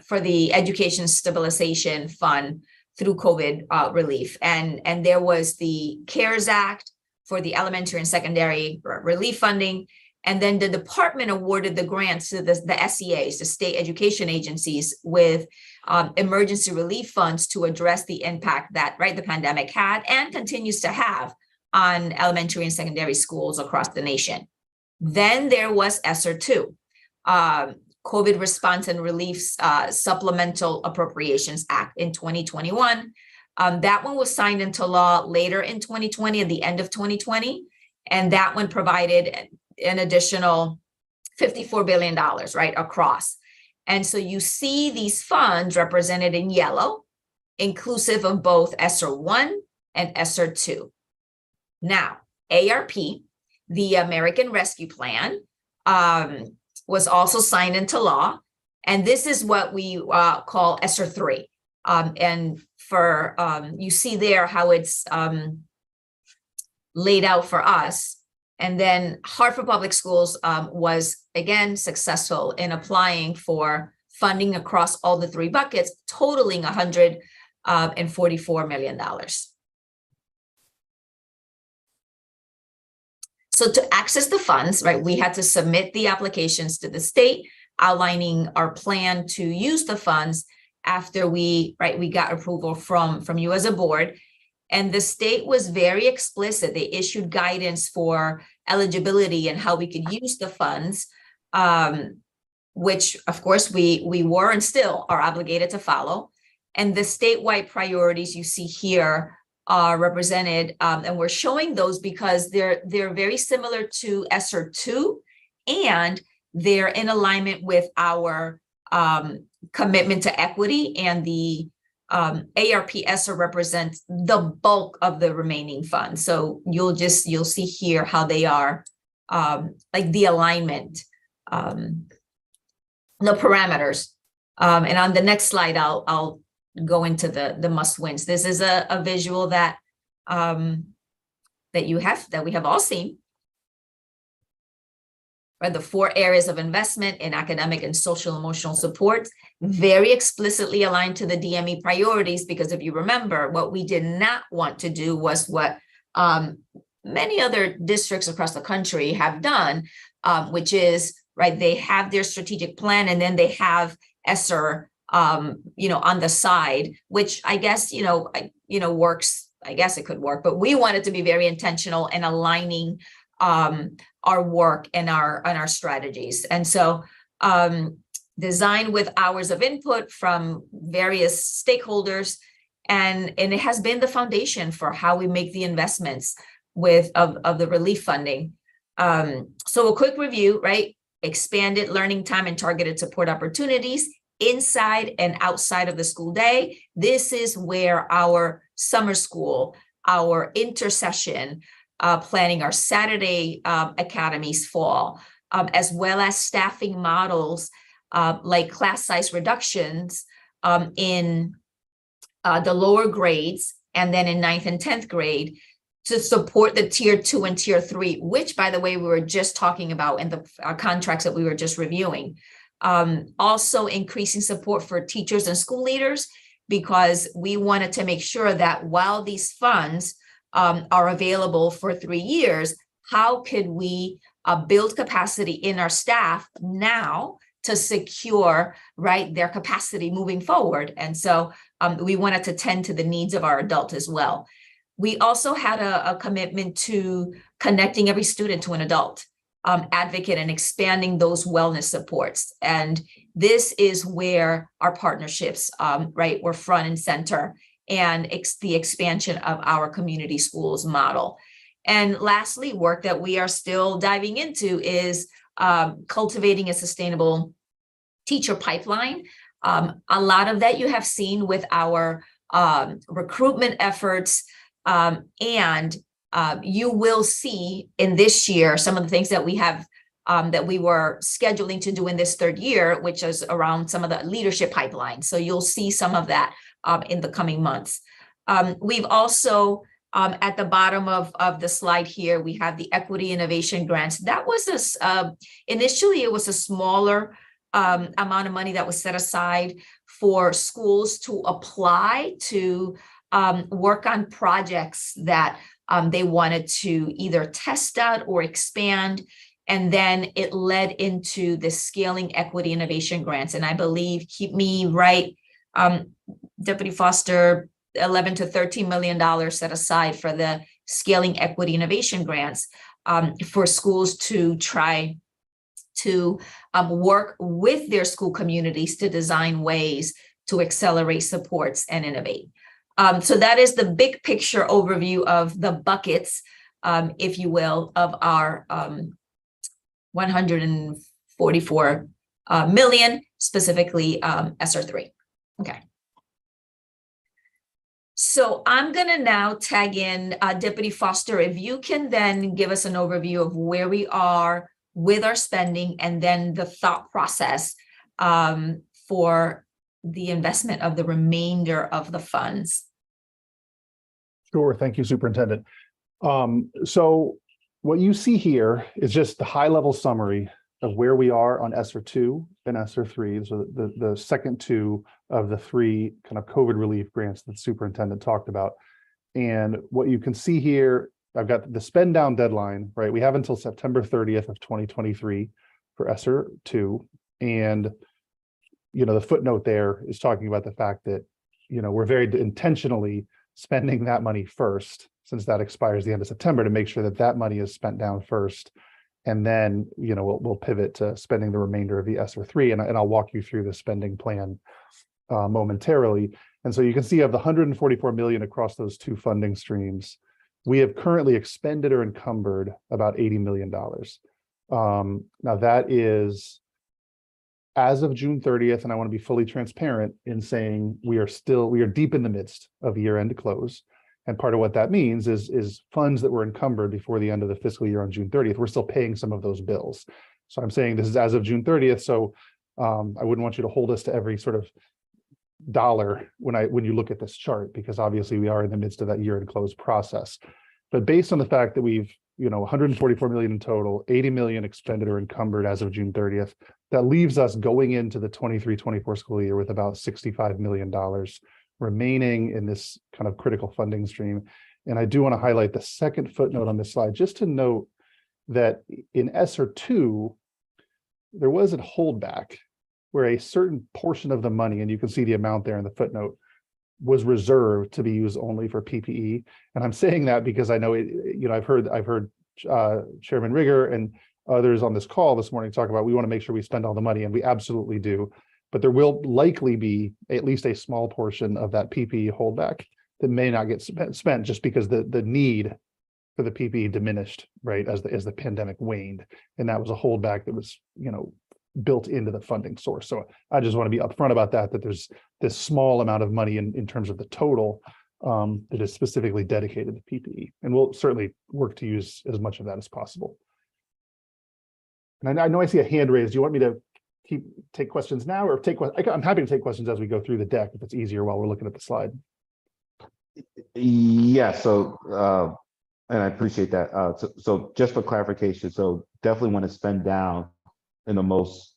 for the Education Stabilization Fund through COVID relief. And there was the CARES Act for the elementary and secondary relief funding. And then the department awarded the grants to the SEAs, the state education agencies, with emergency relief funds to address the impact that the pandemic had and continues to have on elementary and secondary schools across the nation. Then there was ESSER 2, COVID Response and Relief Supplemental Appropriations Act in 2021. That one was signed into law later in 2020, at the end of 2020. And that one provided an additional $54 billion, across. And so you see these funds represented in yellow, inclusive of both ESSER 1 and ESSER 2. Now, ARP, the American Rescue Plan, was also signed into law. And this is what we call ESSER 3. And for, you see there how it's laid out for us. And then Hartford Public Schools was, again, successful in applying for funding across all the 3 buckets, totaling $144 million. So to access the funds, we had to submit the applications to the state, outlining our plan to use the funds after we got approval from you as a board. And the state was very explicit. They issued guidance for eligibility and how we could use the funds, which of course we were and still are obligated to follow. And the statewide priorities you see here are represented, and we're showing those because they're very similar to ESSER 2, and they're in alignment with our commitment to equity, and the ARP ESSER represents the bulk of the remaining funds. So you'll see here how they are the alignment, the parameters. And on the next slide, I'll go into the must wins. This is a visual that we have all seen. The 4 areas of investment in academic and social emotional support, very explicitly aligned to the DME priorities, because if you remember, what we did not want to do was what many other districts across the country have done, which is, they have their strategic plan and then they have ESSER on the side, which I guess, works. I guess it could work, but we wanted to be very intentional in aligning our work and our strategies. And so designed with hours of input from various stakeholders, and it has been the foundation for how we make the investments of the relief funding. So a quick review, expanded learning time and targeted support opportunities inside and outside of the school day. This is where our summer school, our intersession planning, our Saturday academies fall, as well as staffing models like class size reductions in the lower grades, and then in 9th and 10th grade to support the tier 2 and tier 3, which, by the way, we were just talking about in the contracts that we were just reviewing. Also increasing support for teachers and school leaders, because we wanted to make sure that while these funds are available for 3 years, how could we build capacity in our staff now to secure, right, their capacity moving forward. And so we wanted to tend to the needs of our adult as well. We also had a commitment to connecting every student to an adult advocate and expanding those wellness supports. And this is where our partnerships, right, were front and center, and the expansion of our community schools model. And lastly, work that we are still diving into is cultivating a sustainable teacher pipeline. A lot of that you have seen with our recruitment efforts, and you will see in this year some of the things that we have that we were scheduling to do in this 3rd year, which is around some of the leadership pipeline. So you'll see some of that in the coming months. We've also at the bottom of the slide here, we have the equity innovation grants. That was initially it was a smaller amount of money that was set aside for schools to apply to work on projects that they wanted to either test out or expand. And then it led into the Scaling Equity Innovation Grants. And I believe, keep me right, Deputy Foster, $11 to $13 million set aside for the Scaling Equity Innovation Grants for schools to try to work with their school communities to design ways to accelerate supports and innovate. So that is the big picture overview of the buckets, if you will, of our 144 million, specifically ESSER 3. Okay. So I'm going to now tag in Deputy Foster, if you can then give us an overview of where we are with our spending, and then the thought process for the investment of the remainder of the funds. Sure. Thank you, Superintendent. So what you see here is just the high-level summary of where we are on ESSER 2 and ESSER 3. So the second 2 of the 3 kind of COVID relief grants that the superintendent talked about. And what you can see here, I've got the spend down deadline, right? We have until September 30th of 2023 for ESSER 2. And, you know, the footnote there is talking about the fact that, you know, we're very intentionally spending that money first, since that expires the end of September, to make sure that that money is spent down first. And then, you know, we'll pivot to spending the remainder of the ESSER 3, and I'll walk you through the spending plan momentarily. And so you can see of the 144 million across those 2 funding streams, we have currently expended or encumbered about $80 million. Now that is as of June 30th, and I want to be fully transparent in saying we are deep in the midst of year-end close. And part of what that means is funds that were encumbered before the end of the fiscal year on June 30th, we're still paying some of those bills. So I'm saying this is as of June 30th. So I wouldn't want you to hold us to every sort of dollar when you look at this chart, because obviously we are in the midst of that year-end close process. But based on the fact that we've, you know, 144 million in total, 80 million expended or encumbered as of June 30th, that leaves us going into the 23-24 school year with about $65 million remaining in this kind of critical funding stream. And I do want to highlight the second footnote on this slide, just to note that in ESSER 2, there was a holdback where a certain portion of the money, and you can see the amount there in the footnote, was reserved to be used only for PPE. And I'm saying that because I know it, you know, I've heard Chairman Rigger and others on this call this morning talk about, we want to make sure we spend all the money, and we absolutely do. But there will likely be at least a small portion of that PPE holdback that may not get spent just because the need for the PPE diminished, right, as the pandemic waned. And that was a holdback that was, you know, built into the funding source. So I just want to be upfront about that there's this small amount of money in terms of the total that is specifically dedicated to PPE. And we'll certainly work to use as much of that as possible. And I know I see a hand raised. Do you want me to take questions now, or I'm happy to take questions as we go through the deck if it's easier while we're looking at the slide. Yeah, so, and I appreciate that. So just for clarification, so definitely want to spend down in the most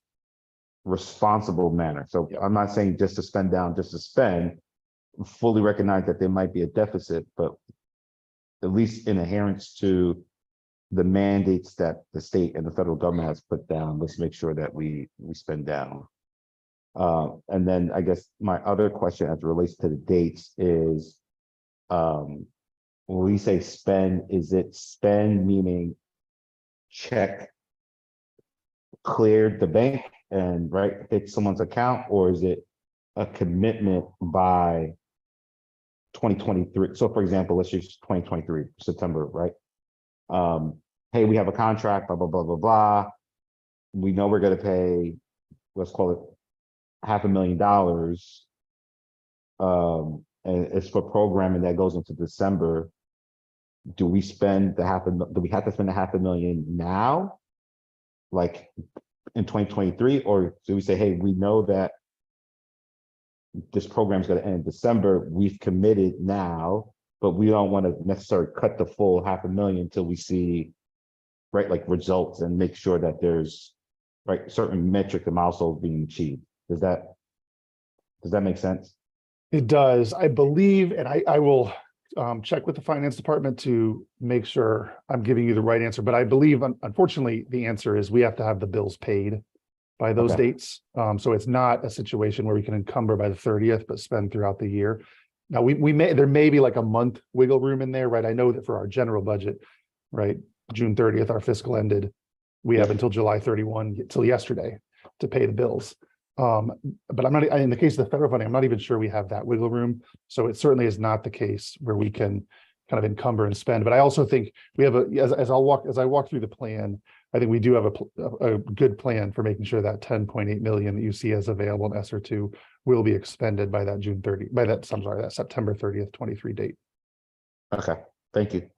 responsible manner. So I'm not saying just to spend down, just to spend, fully recognize that there might be a deficit, but at least in adherence to the mandates that the state and the federal government has put down, let's make sure that we spend down. And then I guess my other question as it relates to the dates is, when we say spend, is it spend meaning check cleared the bank and hit someone's account, or is it a commitment by 2023? So for example, let's use 2023, September, right? Hey, we have a contract, blah, blah, blah, blah, blah. We know we're gonna pay, let's call it $500,000. And it's for programming that goes into December. Do we spend do we have to spend $500,000 now? Like in 2023, or do we say, hey, we know that this program is going to end in December, we've committed now, but we don't want to necessarily cut the full $500,000 until we see, like results and make sure that there's certain metrics and milestones being achieved. Does that make sense? It does, I believe, and I will check with the finance department to make sure I'm giving you the right answer, but I believe, unfortunately, the answer is we have to have the bills paid by those Okay. dates. So it's not a situation where we can encumber by the 30th, but spend throughout the year. Now, there may be like a month wiggle room in there, right? I know that for our general budget, right, June 30th, our fiscal ended. We have until July 31, till yesterday, to pay the bills. But I'm not, in the case of the federal funding, I'm not even sure we have that wiggle room. So it certainly is not the case where we can kind of encumber and spend. But I also think we have as I walk through the plan, I think we do have a good plan for making sure that 10.8 million that you see as available in ESSER 2 will be expended by that that September 30th, 23 date. Okay, thank you.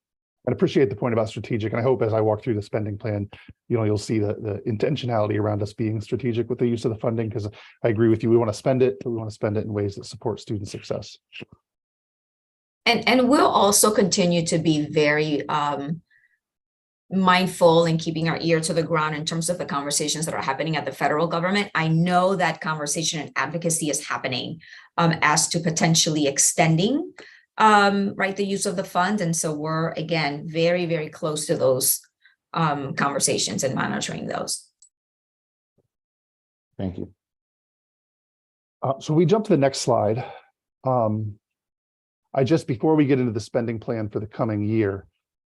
I appreciate the point about strategic, and I hope as I walk through the spending plan, you'll see the intentionality around us being strategic with the use of the funding, because I agree with you. We want to spend it, but we want to spend it in ways that support student success. And we'll also continue to be very mindful in keeping our ear to the ground in terms of the conversations that are happening at the federal government. I know that conversation and advocacy is happening as to potentially extending the use of the fund. And so we're, again, very, very close to those conversations and monitoring those. Thank you. So we jump to the next slide. Before we get into the spending plan for the coming year,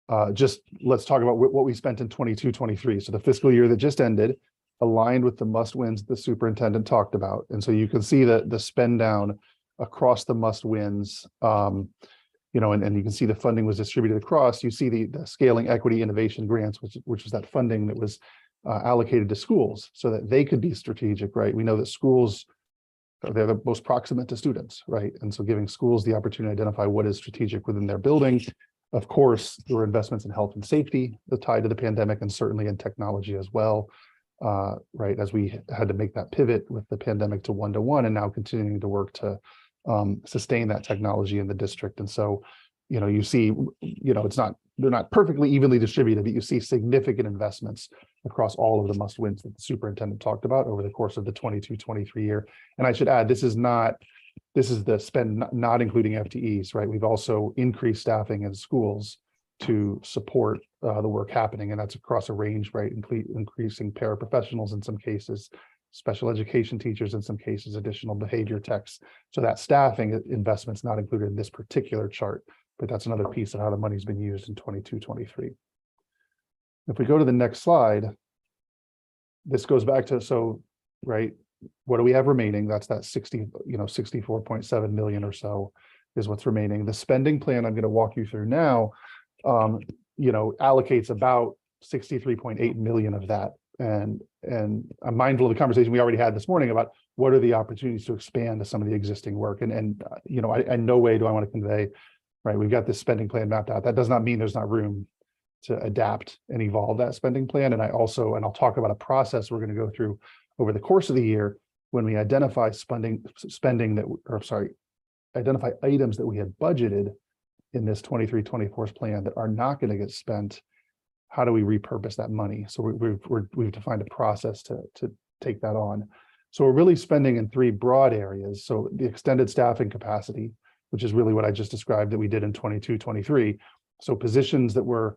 let's talk about what we spent in 22-23. So the fiscal year that just ended aligned with the must wins the superintendent talked about. And so you can see the spend down across the must wins, and you can see the funding was distributed across. You see the scaling equity innovation grants, which was that funding that was allocated to schools so that they could be strategic, right? We know that schools, they're the most proximate to students, right? And so giving schools the opportunity to identify what is strategic within their building. Of course, there were investments in health and safety that tied to the pandemic, and certainly in technology as well, right? As we had to make that pivot with the pandemic to one-to-one, and now continuing to work to sustain that technology in the district. And so, you see, they're not perfectly evenly distributed, but you see significant investments across all of the must wins that the superintendent talked about over the course of the 22-23 year. And I should add, this is the spend not including FTEs, right? We've also increased staffing in schools to support the work happening, and that's across a range, right? Increasing paraprofessionals in some cases, special education teachers in some cases, additional behavior techs. So that staffing investment's not included in this particular chart, but that's another piece of how the money's been used in 22-23. If we go to the next slide, this goes back to, right, what do we have remaining? That's that 64.7 million or so is what's remaining. The spending plan I'm going to walk you through now, allocates about 63.8 million of that. And I'm mindful of the conversation we already had this morning about what are the opportunities to expand to some of the existing work. And in no way do I want to convey, right, we've got this spending plan mapped out. That does not mean there's not room to adapt and evolve that spending plan. And I'll talk about a process we're going to go through over the course of the year when we identify identify items that we had budgeted in this 23-24 plan that are not going to get spent. How do we repurpose that money? So we've defined a process to take that on. So we're really spending in three broad areas. So the extended staffing capacity, which is really what I just described that we did in 22-23. So positions that were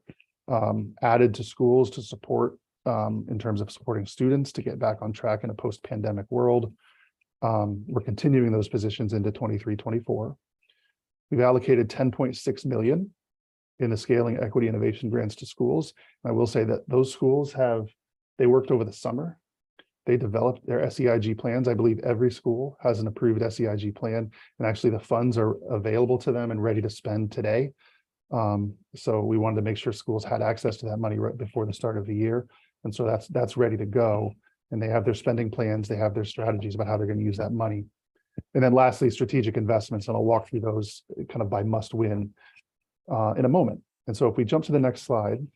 added to schools to support in terms of supporting students to get back on track in a post-pandemic world. We're continuing those positions into 23-24. We've allocated 10.6 million in the Scaling Equity Innovation grants to schools. And I will say that those schools they worked over the summer. They developed their SEIG plans. I believe every school has an approved SEIG plan, and actually the funds are available to them and ready to spend today. So we wanted to make sure schools had access to that money right before the start of the year. And so that's ready to go. And they have their spending plans, they have their strategies about how they're going to use that money. And then lastly, strategic investments, and I'll walk through those kind of by must win in a moment. And so if we jump to the next slide.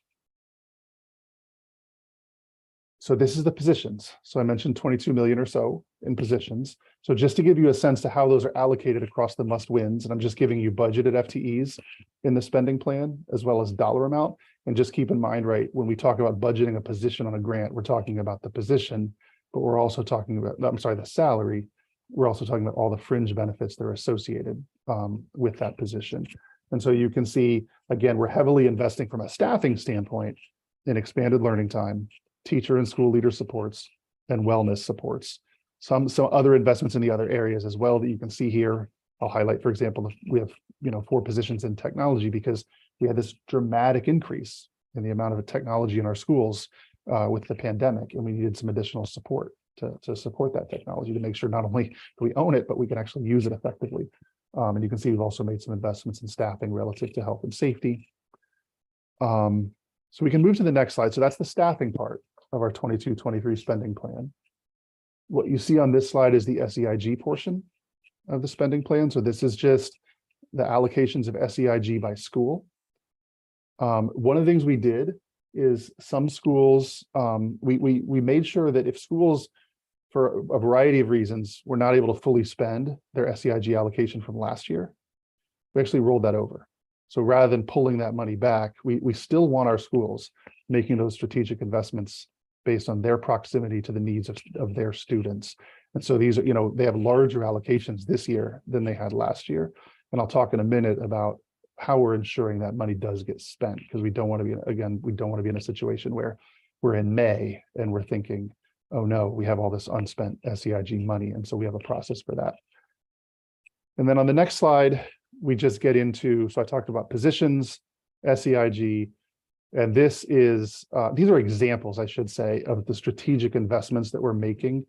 So this is the positions. So I mentioned 22 million or so in positions. So just to give you a sense to how those are allocated across the must wins, and I'm just giving you budgeted FTEs in the spending plan as well as dollar amount. And just keep in mind, right, when we talk about budgeting a position on a grant, we're talking about the position, but we're also talking about, the salary. We're also talking about all the fringe benefits that are associated with that position. And so you can see, again, we're heavily investing from a staffing standpoint in expanded learning time, teacher and school leader supports, and wellness supports. Some other investments in the other areas as well that you can see here. I'll highlight, for example, we have 4 positions in technology because we had this dramatic increase in the amount of technology in our schools with the pandemic, and we needed some additional support to support that technology to make sure not only do we own it, but we can actually use it effectively. And you can see we've also made some investments in staffing relative to health and safety. So we can move to the next slide. So that's the staffing part of our 22-23 spending plan. What you see on this slide is the SEIG portion of the spending plan. So this is just the allocations of SEIG by school. One of the things we did is some schools, we made sure that if schools, for a variety of reasons, were not able to fully spend their SEIG allocation from last year, we actually rolled that over. So rather than pulling that money back, we still want our schools making those strategic investments based on their proximity to the needs of their students. And so these are, they have larger allocations this year than they had last year. And I'll talk in a minute about how we're ensuring that money does get spent, because we don't want to be in a situation where we're in May and we're thinking, oh no, we have all this unspent SEIG money. And so we have a process for that. And then on the next slide, we just get into, so I talked about positions, SEIG, and these are examples, I should say, of the strategic investments that we're making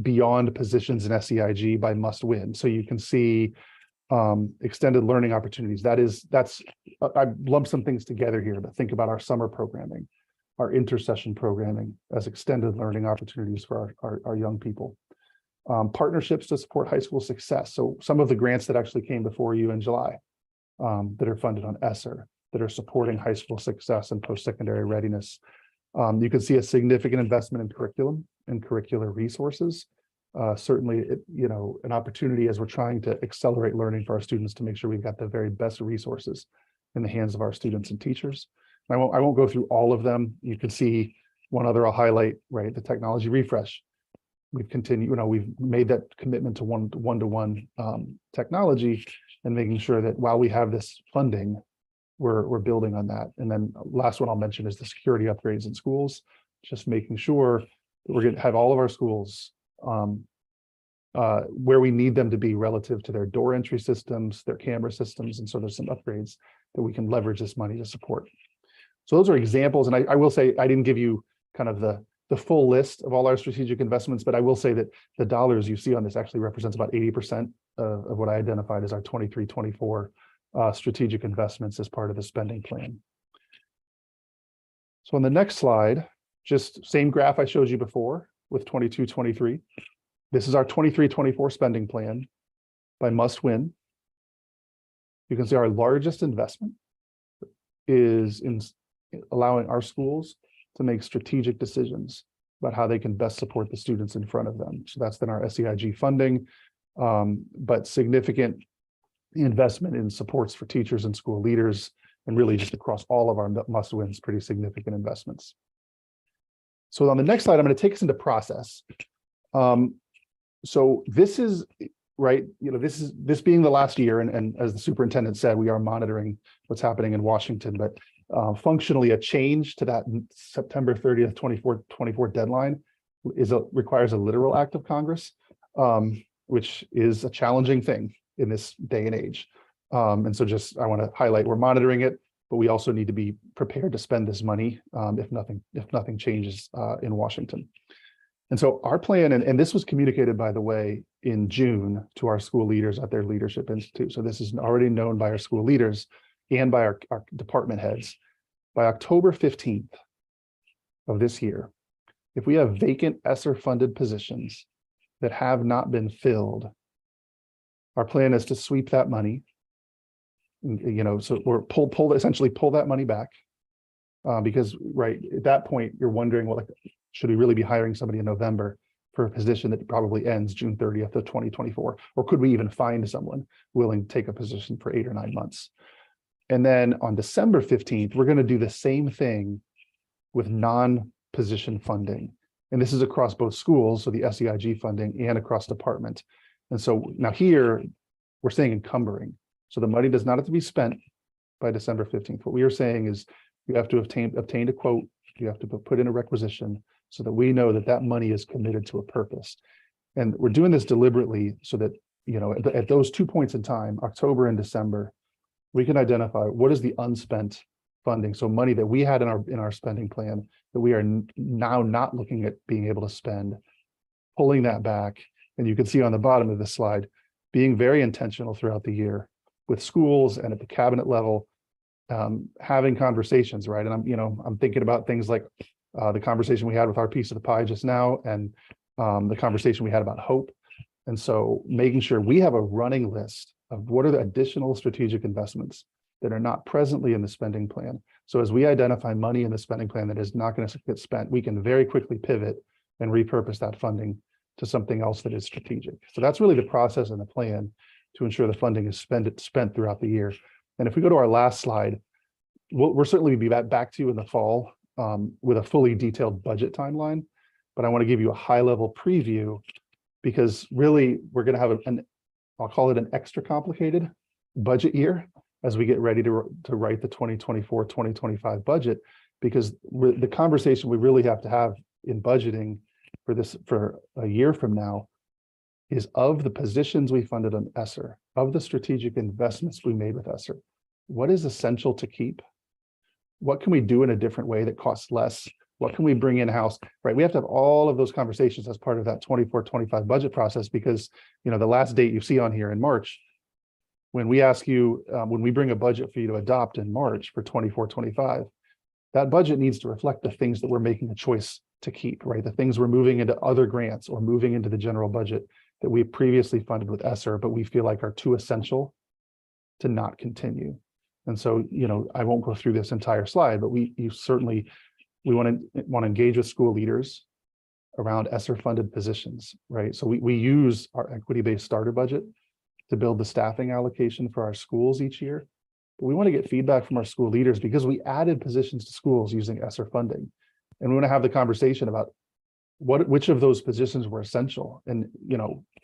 beyond positions in SEIG by must win. So you can see extended learning opportunities. I lumped some things together here, but think about our summer programming, our intercession programming as extended learning opportunities for our young people. Partnerships to support high school success. So some of the grants that actually came before you in July that are funded on ESSER that are supporting high school success and post-secondary readiness. You can see a significant investment in curriculum and curricular resources. Certainly, an opportunity as we're trying to accelerate learning for our students to make sure we've got the very best resources in the hands of our students and teachers. I won't go through all of them. You can see one other I'll highlight, right? The technology refresh. We've continued, we've made that commitment to one-to-one technology and making sure that while we have this funding, we're building on that. And then last one I'll mention is the security upgrades in schools, just making sure that we're going to have all of our schools where we need them to be relative to their door entry systems, their camera systems. And so there's some upgrades that we can leverage this money to support. So those are examples. And I will say, I didn't give you kind of the full list of all our strategic investments, but I will say that the dollars you see on this actually represents about 80% of what I identified as our 23-24 strategic investments as part of the spending plan. So on the next slide, just same graph I showed you before with 22-23. This is our 23-24 spending plan by must win. You can see our largest investment is in allowing our schools to make strategic decisions about how they can best support the students in front of them. So that's been our SEIG funding, but significant the investment in supports for teachers and school leaders, and really just across all of our must-wins, pretty significant investments. So on the next slide, I'm going to take us into process. So this is right, this being the last year, and as the superintendent said, we are monitoring what's happening in Washington, but functionally a change to that September 30th, 2024 deadline requires a literal act of Congress, which is a challenging thing in this day and age. And so I want to highlight, we're monitoring it, but we also need to be prepared to spend this money if nothing changes in Washington. And so our plan, and this was communicated, by the way, in June to our school leaders at their Leadership Institute. So this is already known by our school leaders and by our department heads. By October 15th of this year, if we have vacant ESSER-funded positions that have not been filled, our plan is to sweep that money, so we're essentially pull that money back, because right at that point you're wondering, well, should we really be hiring somebody in November for a position that probably ends June 30th of 2024, or could we even find someone willing to take a position for 8 or 9 months? And then on December 15th, we're going to do the same thing with non-position funding. And this is across both schools, so the SEIG funding, and across department. And so now here, we're saying encumbering. So the money does not have to be spent by December 15th. What we are saying is you have to obtain a quote, you have to put in a requisition so that we know that that money is committed to a purpose. And we're doing this deliberately so that, at those 2 points in time, October and December, we can identify what is the unspent funding. So money that we had in our spending plan that we are now not looking at being able to spend, pulling that back. And you can see on the bottom of this slide, being very intentional throughout the year with schools and at the cabinet level, having conversations, right? And I'm thinking about things like the conversation we had with our piece of the pie just now, and the conversation we had about hope. And so making sure we have a running list of what are the additional strategic investments that are not presently in the spending plan. So as we identify money in the spending plan that is not going to get spent, we can very quickly pivot and repurpose that funding to something else that is strategic. So that's really the process and the plan to ensure the funding is spent throughout the year. And if we go to our last slide, we'll certainly be back to you in the fall with a fully detailed budget timeline. But I want to give you a high-level preview, because really we're going to have I'll call it an extra complicated budget year as we get ready to write the 2024-2025 budget, because the conversation we really have to have in budgeting for a year from now is, of the positions we funded on ESSER, of the strategic investments we made with ESSER, what is essential to keep? What can we do in a different way that costs less? What can we bring in-house, right? We have to have all of those conversations as part of that 24-25 budget process, because, the last date you see on here in March, when we ask you, when we bring a budget for you to adopt in March for 24-25, that budget needs to reflect the things that we're making a choice to keep, right? The things we're moving into other grants or moving into the general budget that we previously funded with ESSER, but we feel like are too essential to not continue. And so, I won't go through this entire slide, but we want to engage with school leaders around ESSER funded positions, right? So we use our equity-based starter budget to build the staffing allocation for our schools each year. But we want to get feedback from our school leaders, because we added positions to schools using ESSER funding. And we want to have the conversation about which of those positions were essential. And,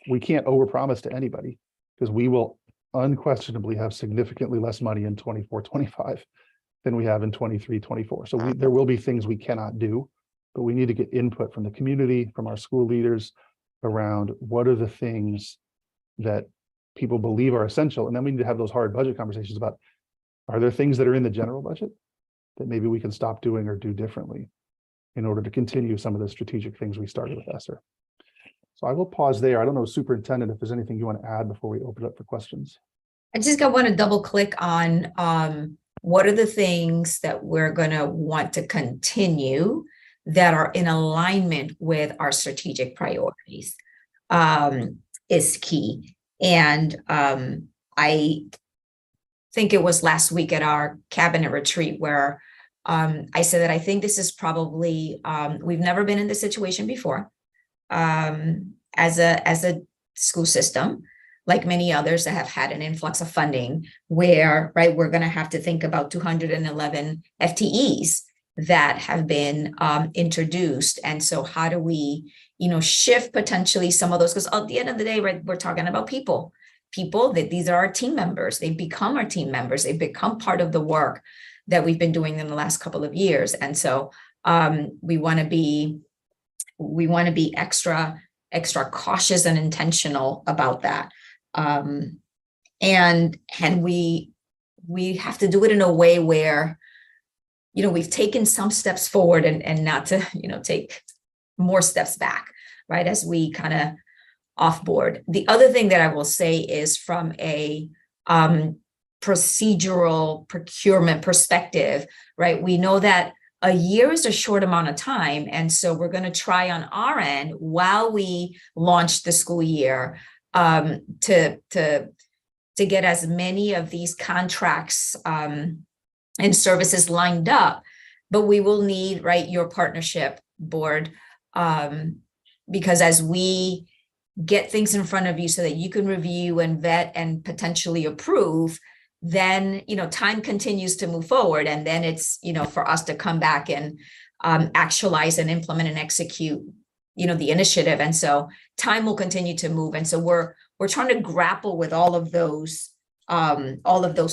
we can't overpromise to anybody, because we will unquestionably have significantly less money in 24-25 than we have in 23-24. So there will be things we cannot do, but we need to get input from the community, from our school leaders, around what are the things that people believe are essential. And then we need to have those hard budget conversations about, are there things that are in the general budget that maybe we can stop doing or do differently in order to continue some of the strategic things we started with ESSER. So I will pause there. I don't know, Superintendent, if there's anything you want to add before we open it up for questions. I just want to double click on what are the things that we're going to want to continue that are in alignment with our strategic priorities is key. And I think it was last week at our cabinet retreat where I said that I think this is probably, we've never been in this situation before as a school system. like many others that have had an influx of funding where, right, we're going to have to think about 211 FTEs that have been introduced. And so how do we, shift potentially some of those? Because at the end of the day, right, we're talking about people that these are our team members. They become our team members. They become part of the work that we've been doing in the last couple of years. And so we want to be extra cautious and intentional about that. And we have to do it in a way where, we've taken some steps forward and not to, take more steps back, right? As we kind of offboard. The other thing that I will say is from a procedural procurement perspective, right? We know that a year is a short amount of time. And so we're going to try on our end while we launch the school year to get as many of these contracts and services lined up. But we will need, right, your partnership, board, because as we get things in front of you so that you can review and vet and potentially approve, then, time continues to move forward. And then it's, for us to come back and actualize and implement and execute, the initiative. And so time will continue to move. And so we're trying to grapple with all of those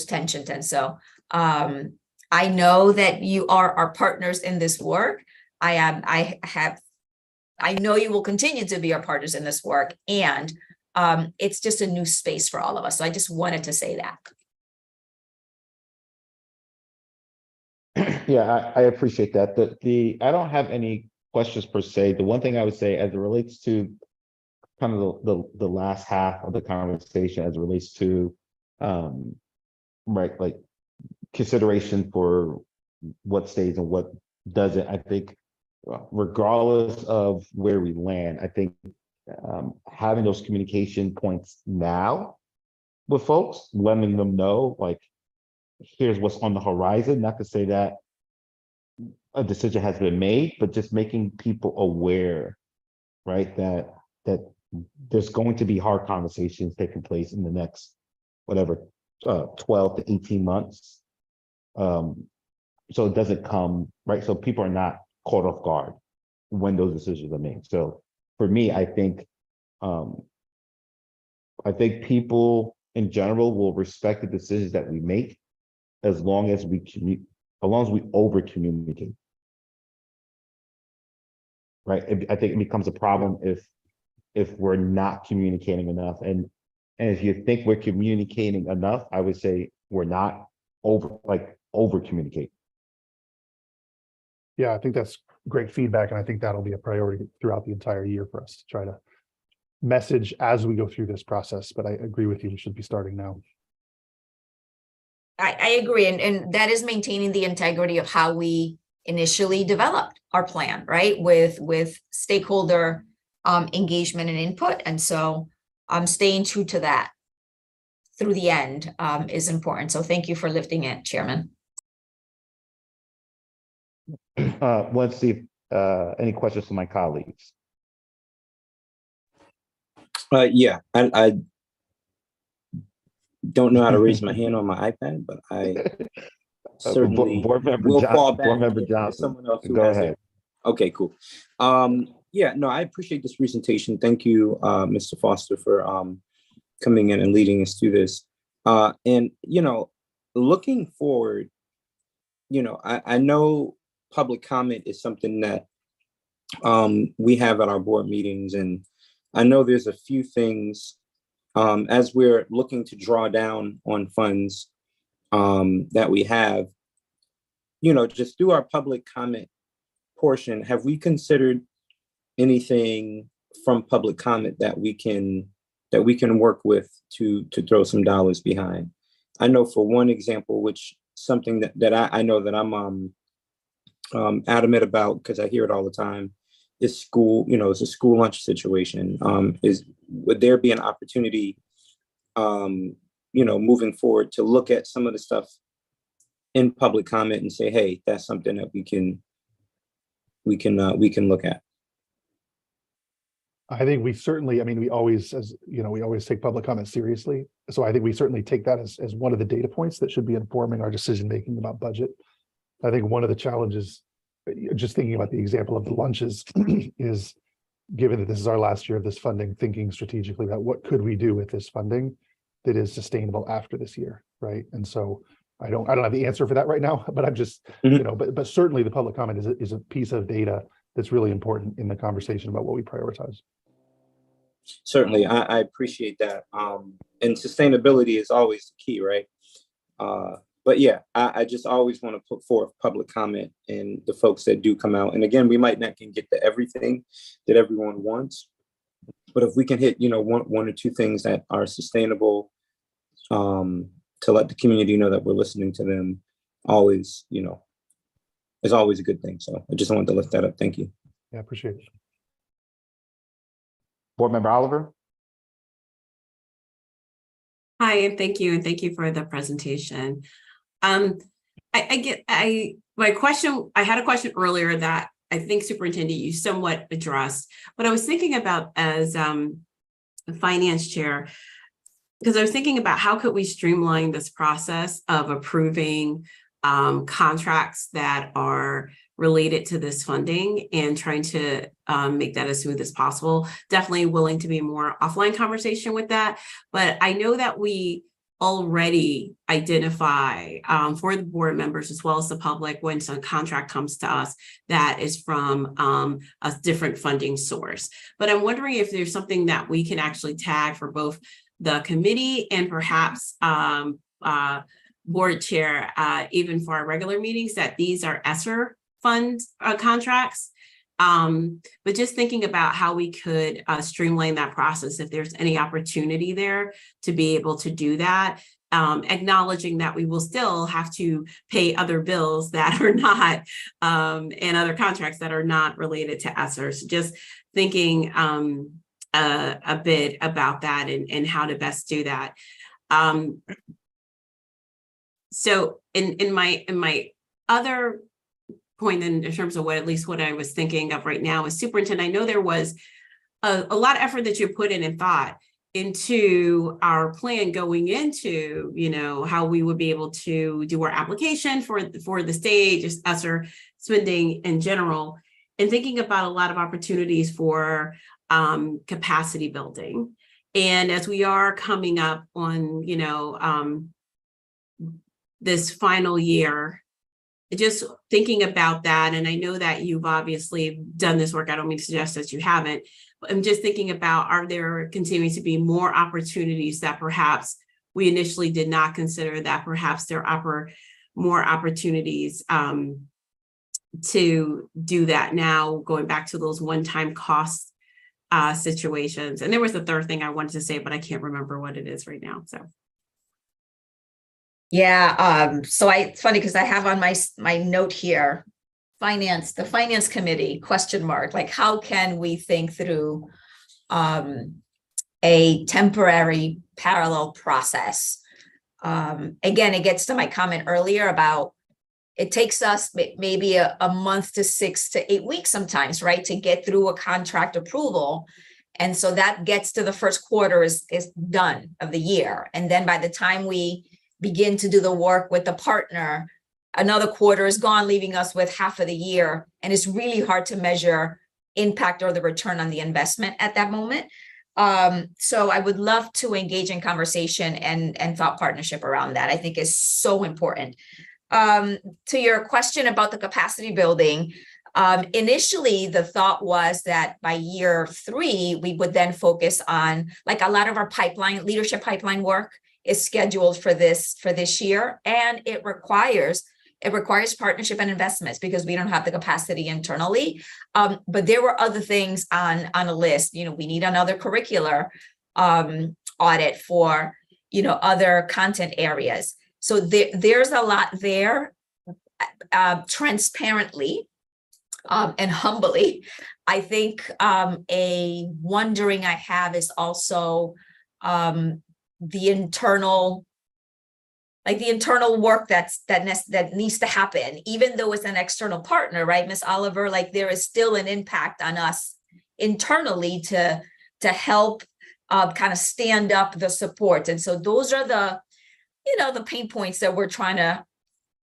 tensions. And so I know that you are our partners in this work. I know you will continue to be our partners in this work. And it's just a new space for all of us. So I just wanted to say that. Yeah, I appreciate that. I don't have any questions per se. The one thing I would say as it relates to kind of the last half of the conversation as it relates to right, like consideration for what stays and what doesn't, I think regardless of where we land, I think having those communication points now with folks, letting them know, like, here's what's on the horizon, not to say that a decision has been made, but just making people aware, right, that there's going to be hard conversations taking place in the next, 12 to 18 months. So it doesn't come, right, so people are not caught off guard when those decisions are made. So for me, I think people in general will respect the decisions that we make as long as we over communicate. Right. I think it becomes a problem if we're not communicating enough. And if you think we're communicating enough, I would say we're not over communicate. Yeah, I think that's great feedback. And I think that'll be a priority throughout the entire year for us to try to message as we go through this process. But I agree with you, we should be starting now. I agree. And that is maintaining the integrity of how we initially developed our plan, right? With stakeholder engagement and input. And so staying true to that through the end is important. So thank you for lifting it, Chairman. Let's see if any questions from my colleagues. Yeah, I don't know how to raise my hand on my iPad, but I certainly Board Member will fall back. Board Member if Johnson, someone else who go has ahead. it. Okay, cool. Yeah, no, I appreciate this presentation. Thank you, Mr. Foster, for coming in and leading us through this. And, looking forward, I know public comment is something that we have at our board meetings. And I know there's a few things as we're looking to draw down on funds that we have, just through our public comment portion, have we considered anything from public comment that we can work with to throw some dollars behind? I know for one example, which something that I know that I'm adamant about because I hear it all the time, is school, it's a school lunch situation. Would there be an opportunity, moving forward to look at some of the stuff in public comment and say, hey, that's something that we can look at? I think we certainly, I mean, we always, as you know, we always take public comment seriously. So I think we certainly take that as one of the data points that should be informing our decision-making about budget. I think one of the challenges, just thinking about the example of the lunches, is given that this is our last year of this funding, thinking strategically about what could we do with this funding that is sustainable after this year, right? And so I don't have the answer for that right now, but I'm just, you know, but certainly the public comment is a piece of data that's really important in the conversation about what we prioritize. Certainly, I appreciate that. And sustainability is always the key, right? But yeah, I just always want to put forth public comment and the folks that do come out. And again, we might not can get to everything that everyone wants, but if we can hit, you know, one or two things that are sustainable, to let the community know that we're listening to them, always, you know, is always a good thing. So I just wanted to lift that up. Thank you. Yeah, appreciate it. Board Member Oliver? Hi, and thank you. And thank you for the presentation. I had a question earlier that I think Superintendent, you somewhat addressed, but I was thinking about as finance chair, because I was thinking about how could we streamline this process of approving contracts that are related to this funding and trying to make that as smooth as possible. Definitely willing to be a more offline conversation with that. But I know that we already identify for the board members as well as the public when some contract comes to us that is from a different funding source. But I'm wondering if there's something that we can actually tag for both the committee and perhaps board chair, even for our regular meetings, that these are ESSER fund contracts. But just thinking about how we could streamline that process, if there's any opportunity there to be able to do that, acknowledging that we will still have to pay other bills that are not, and other contracts that are not related to ESSER. So just thinking a bit about that and how to best do that. So in my other point in terms of at least what I was thinking of right now is Superintendent, I know there was a lot of effort that you put in and thought into our plan going into, you know, how we would be able to do our application for the state, just ESSER spending in general, and thinking about a lot of opportunities for capacity building. And as we are coming up on, you know, this final year, just thinking about that, and I know that you've obviously done this work, I don't mean to suggest that you haven't, but I'm just thinking about, are there continuing to be more opportunities that perhaps we initially did not consider, that perhaps there are more opportunities to do that now, going back to those one-time cost situations. And there was a third thing I wanted to say, but I can't remember what it is right now, so. Yeah, so it's funny because I have on my note here, the finance committee, ? Like, how can we think through a temporary parallel process? Again, it gets to my comment earlier about it takes us maybe a month to 6 to 8 weeks sometimes, right, to get through a contract approval. And so that gets to the first quarter is done of the year. And then by the time we begin to do the work with the partner, another quarter is gone, leaving us with half of the year. And it's really hard to measure impact or the return on the investment at that moment. So I would love to engage in conversation and thought partnership around that. I think is so important. To your question about the capacity building, initially the thought was that by year 3, we would then focus on, like, a lot of our leadership pipeline work is scheduled for this year, and it requires partnership and investments because we don't have the capacity internally. But there were other things on a list. You know, we need another curricular audit for, you know, other content areas. So there's a lot there. Transparently and humbly, I think a wondering I have is also the internal work that needs to happen, even though it's an external partner, right, Ms. Oliver? Like, there is still an impact on us internally to help kind of stand up the support. And so those are the, the pain points that we're trying to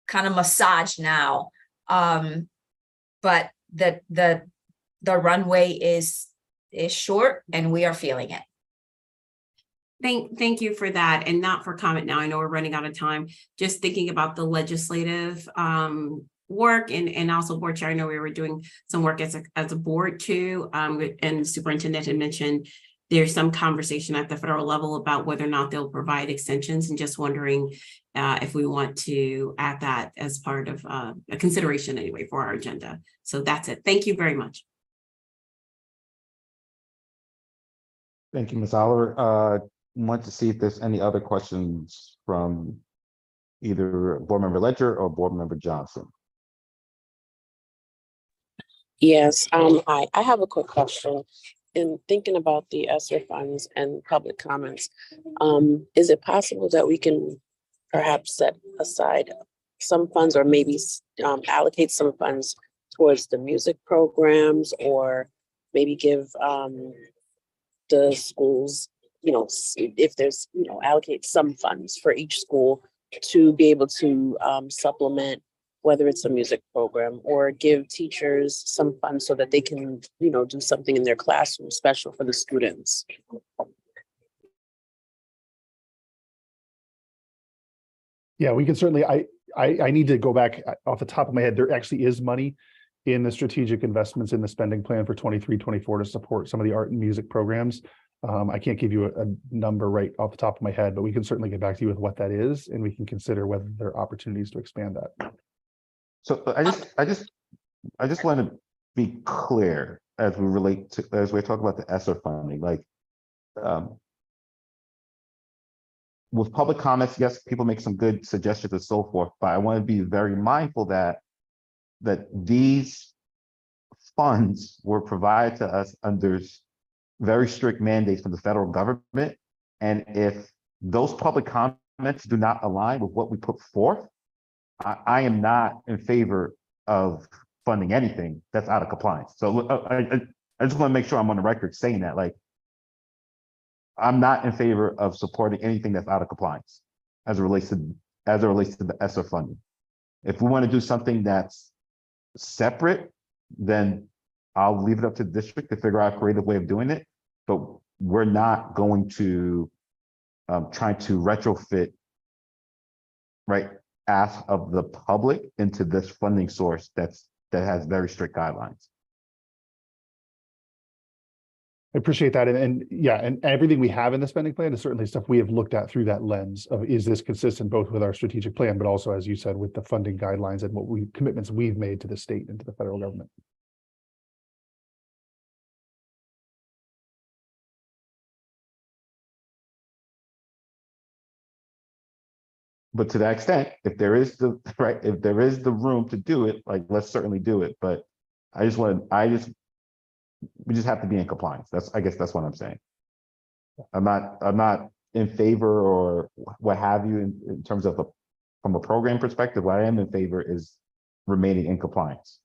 kind of massage now. But the runway is short and we are feeling it. Thank you for that, and not for comment now. I know we're running out of time. Just thinking about the legislative work and also board chair. I know we were doing some work as a board too. And the superintendent had mentioned there's some conversation at the federal level about whether or not they'll provide extensions, and just wondering if we want to add that as part of a consideration anyway for our agenda. So that's it. Thank you very much. Thank you, Ms. Oliver. Want to see if there's any other questions from either Board Member Ledger or Board Member Johnson. Yes, I have a quick question. In thinking about the ESSER funds and public comments, is it possible that we can perhaps set aside some funds or maybe allocate some funds towards the music programs, or maybe give the schools, if there's, allocate some funds for each school to be able to supplement, whether it's a music program, or give teachers some funds so that they can, do something in their classroom special for the students. Yeah, we can certainly, I need to go back off the top of my head. There actually is money in the strategic investments in the spending plan for 23-24 to support some of the art and music programs. I can't give you a number right off the top of my head, but we can certainly get back to you with what that is, and we can consider whether there are opportunities to expand that. So I just want to be clear as we talk about the ESSER funding, with public comments, yes, people make some good suggestions and so forth, but I want to be very mindful that these funds were provided to us under very strict mandates from the federal government. And if those public comments do not align with what we put forth, I am not in favor of funding anything that's out of compliance. So I just want to make sure I'm on the record saying that, I'm not in favor of supporting anything that's out of compliance as it relates to the ESSER funding. If we want to do something that's separate, then I'll leave it up to the district to figure out a creative way of doing it. But we're not going to try to retrofit, ask of the public into this funding source that has very strict guidelines. I appreciate that. And yeah, and everything we have in the spending plan is certainly stuff we have looked at through that lens of, is this consistent both with our strategic plan, but also, as you said, with the funding guidelines and commitments we've made to the state and to the federal government. But to that extent, if there is the room to do it, let's certainly do it. But we just have to be in compliance. I guess that's what I'm saying. I'm not in favor or what have you in terms of from a program perspective. What I am in favor is remaining in compliance.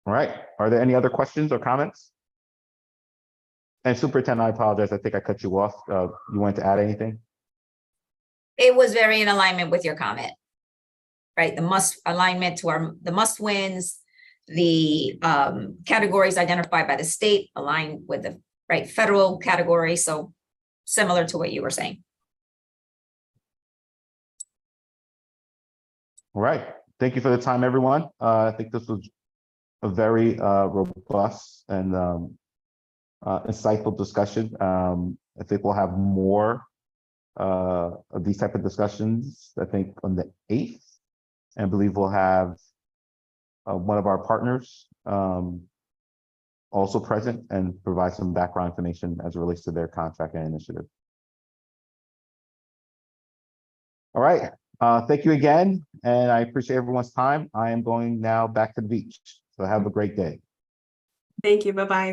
All right. Are there any other questions or comments? And Superintendent, I apologize. I think I cut you off. You wanted to add anything? It was very in alignment with your comment, right? The alignment to the must wins, the categories identified by the state align with the federal category. So similar to what you were saying. All right. Thank you for the time, everyone. I think this was a very robust and insightful discussion. I think we'll have more of these type of discussions, I think on the 8th. And I believe we'll have one of our partners also present and provide some background information as it relates to their contract and initiative. All right. Thank you again. And I appreciate everyone's time. I am going now back to the beach. So have a great day. Thank you. Bye-bye.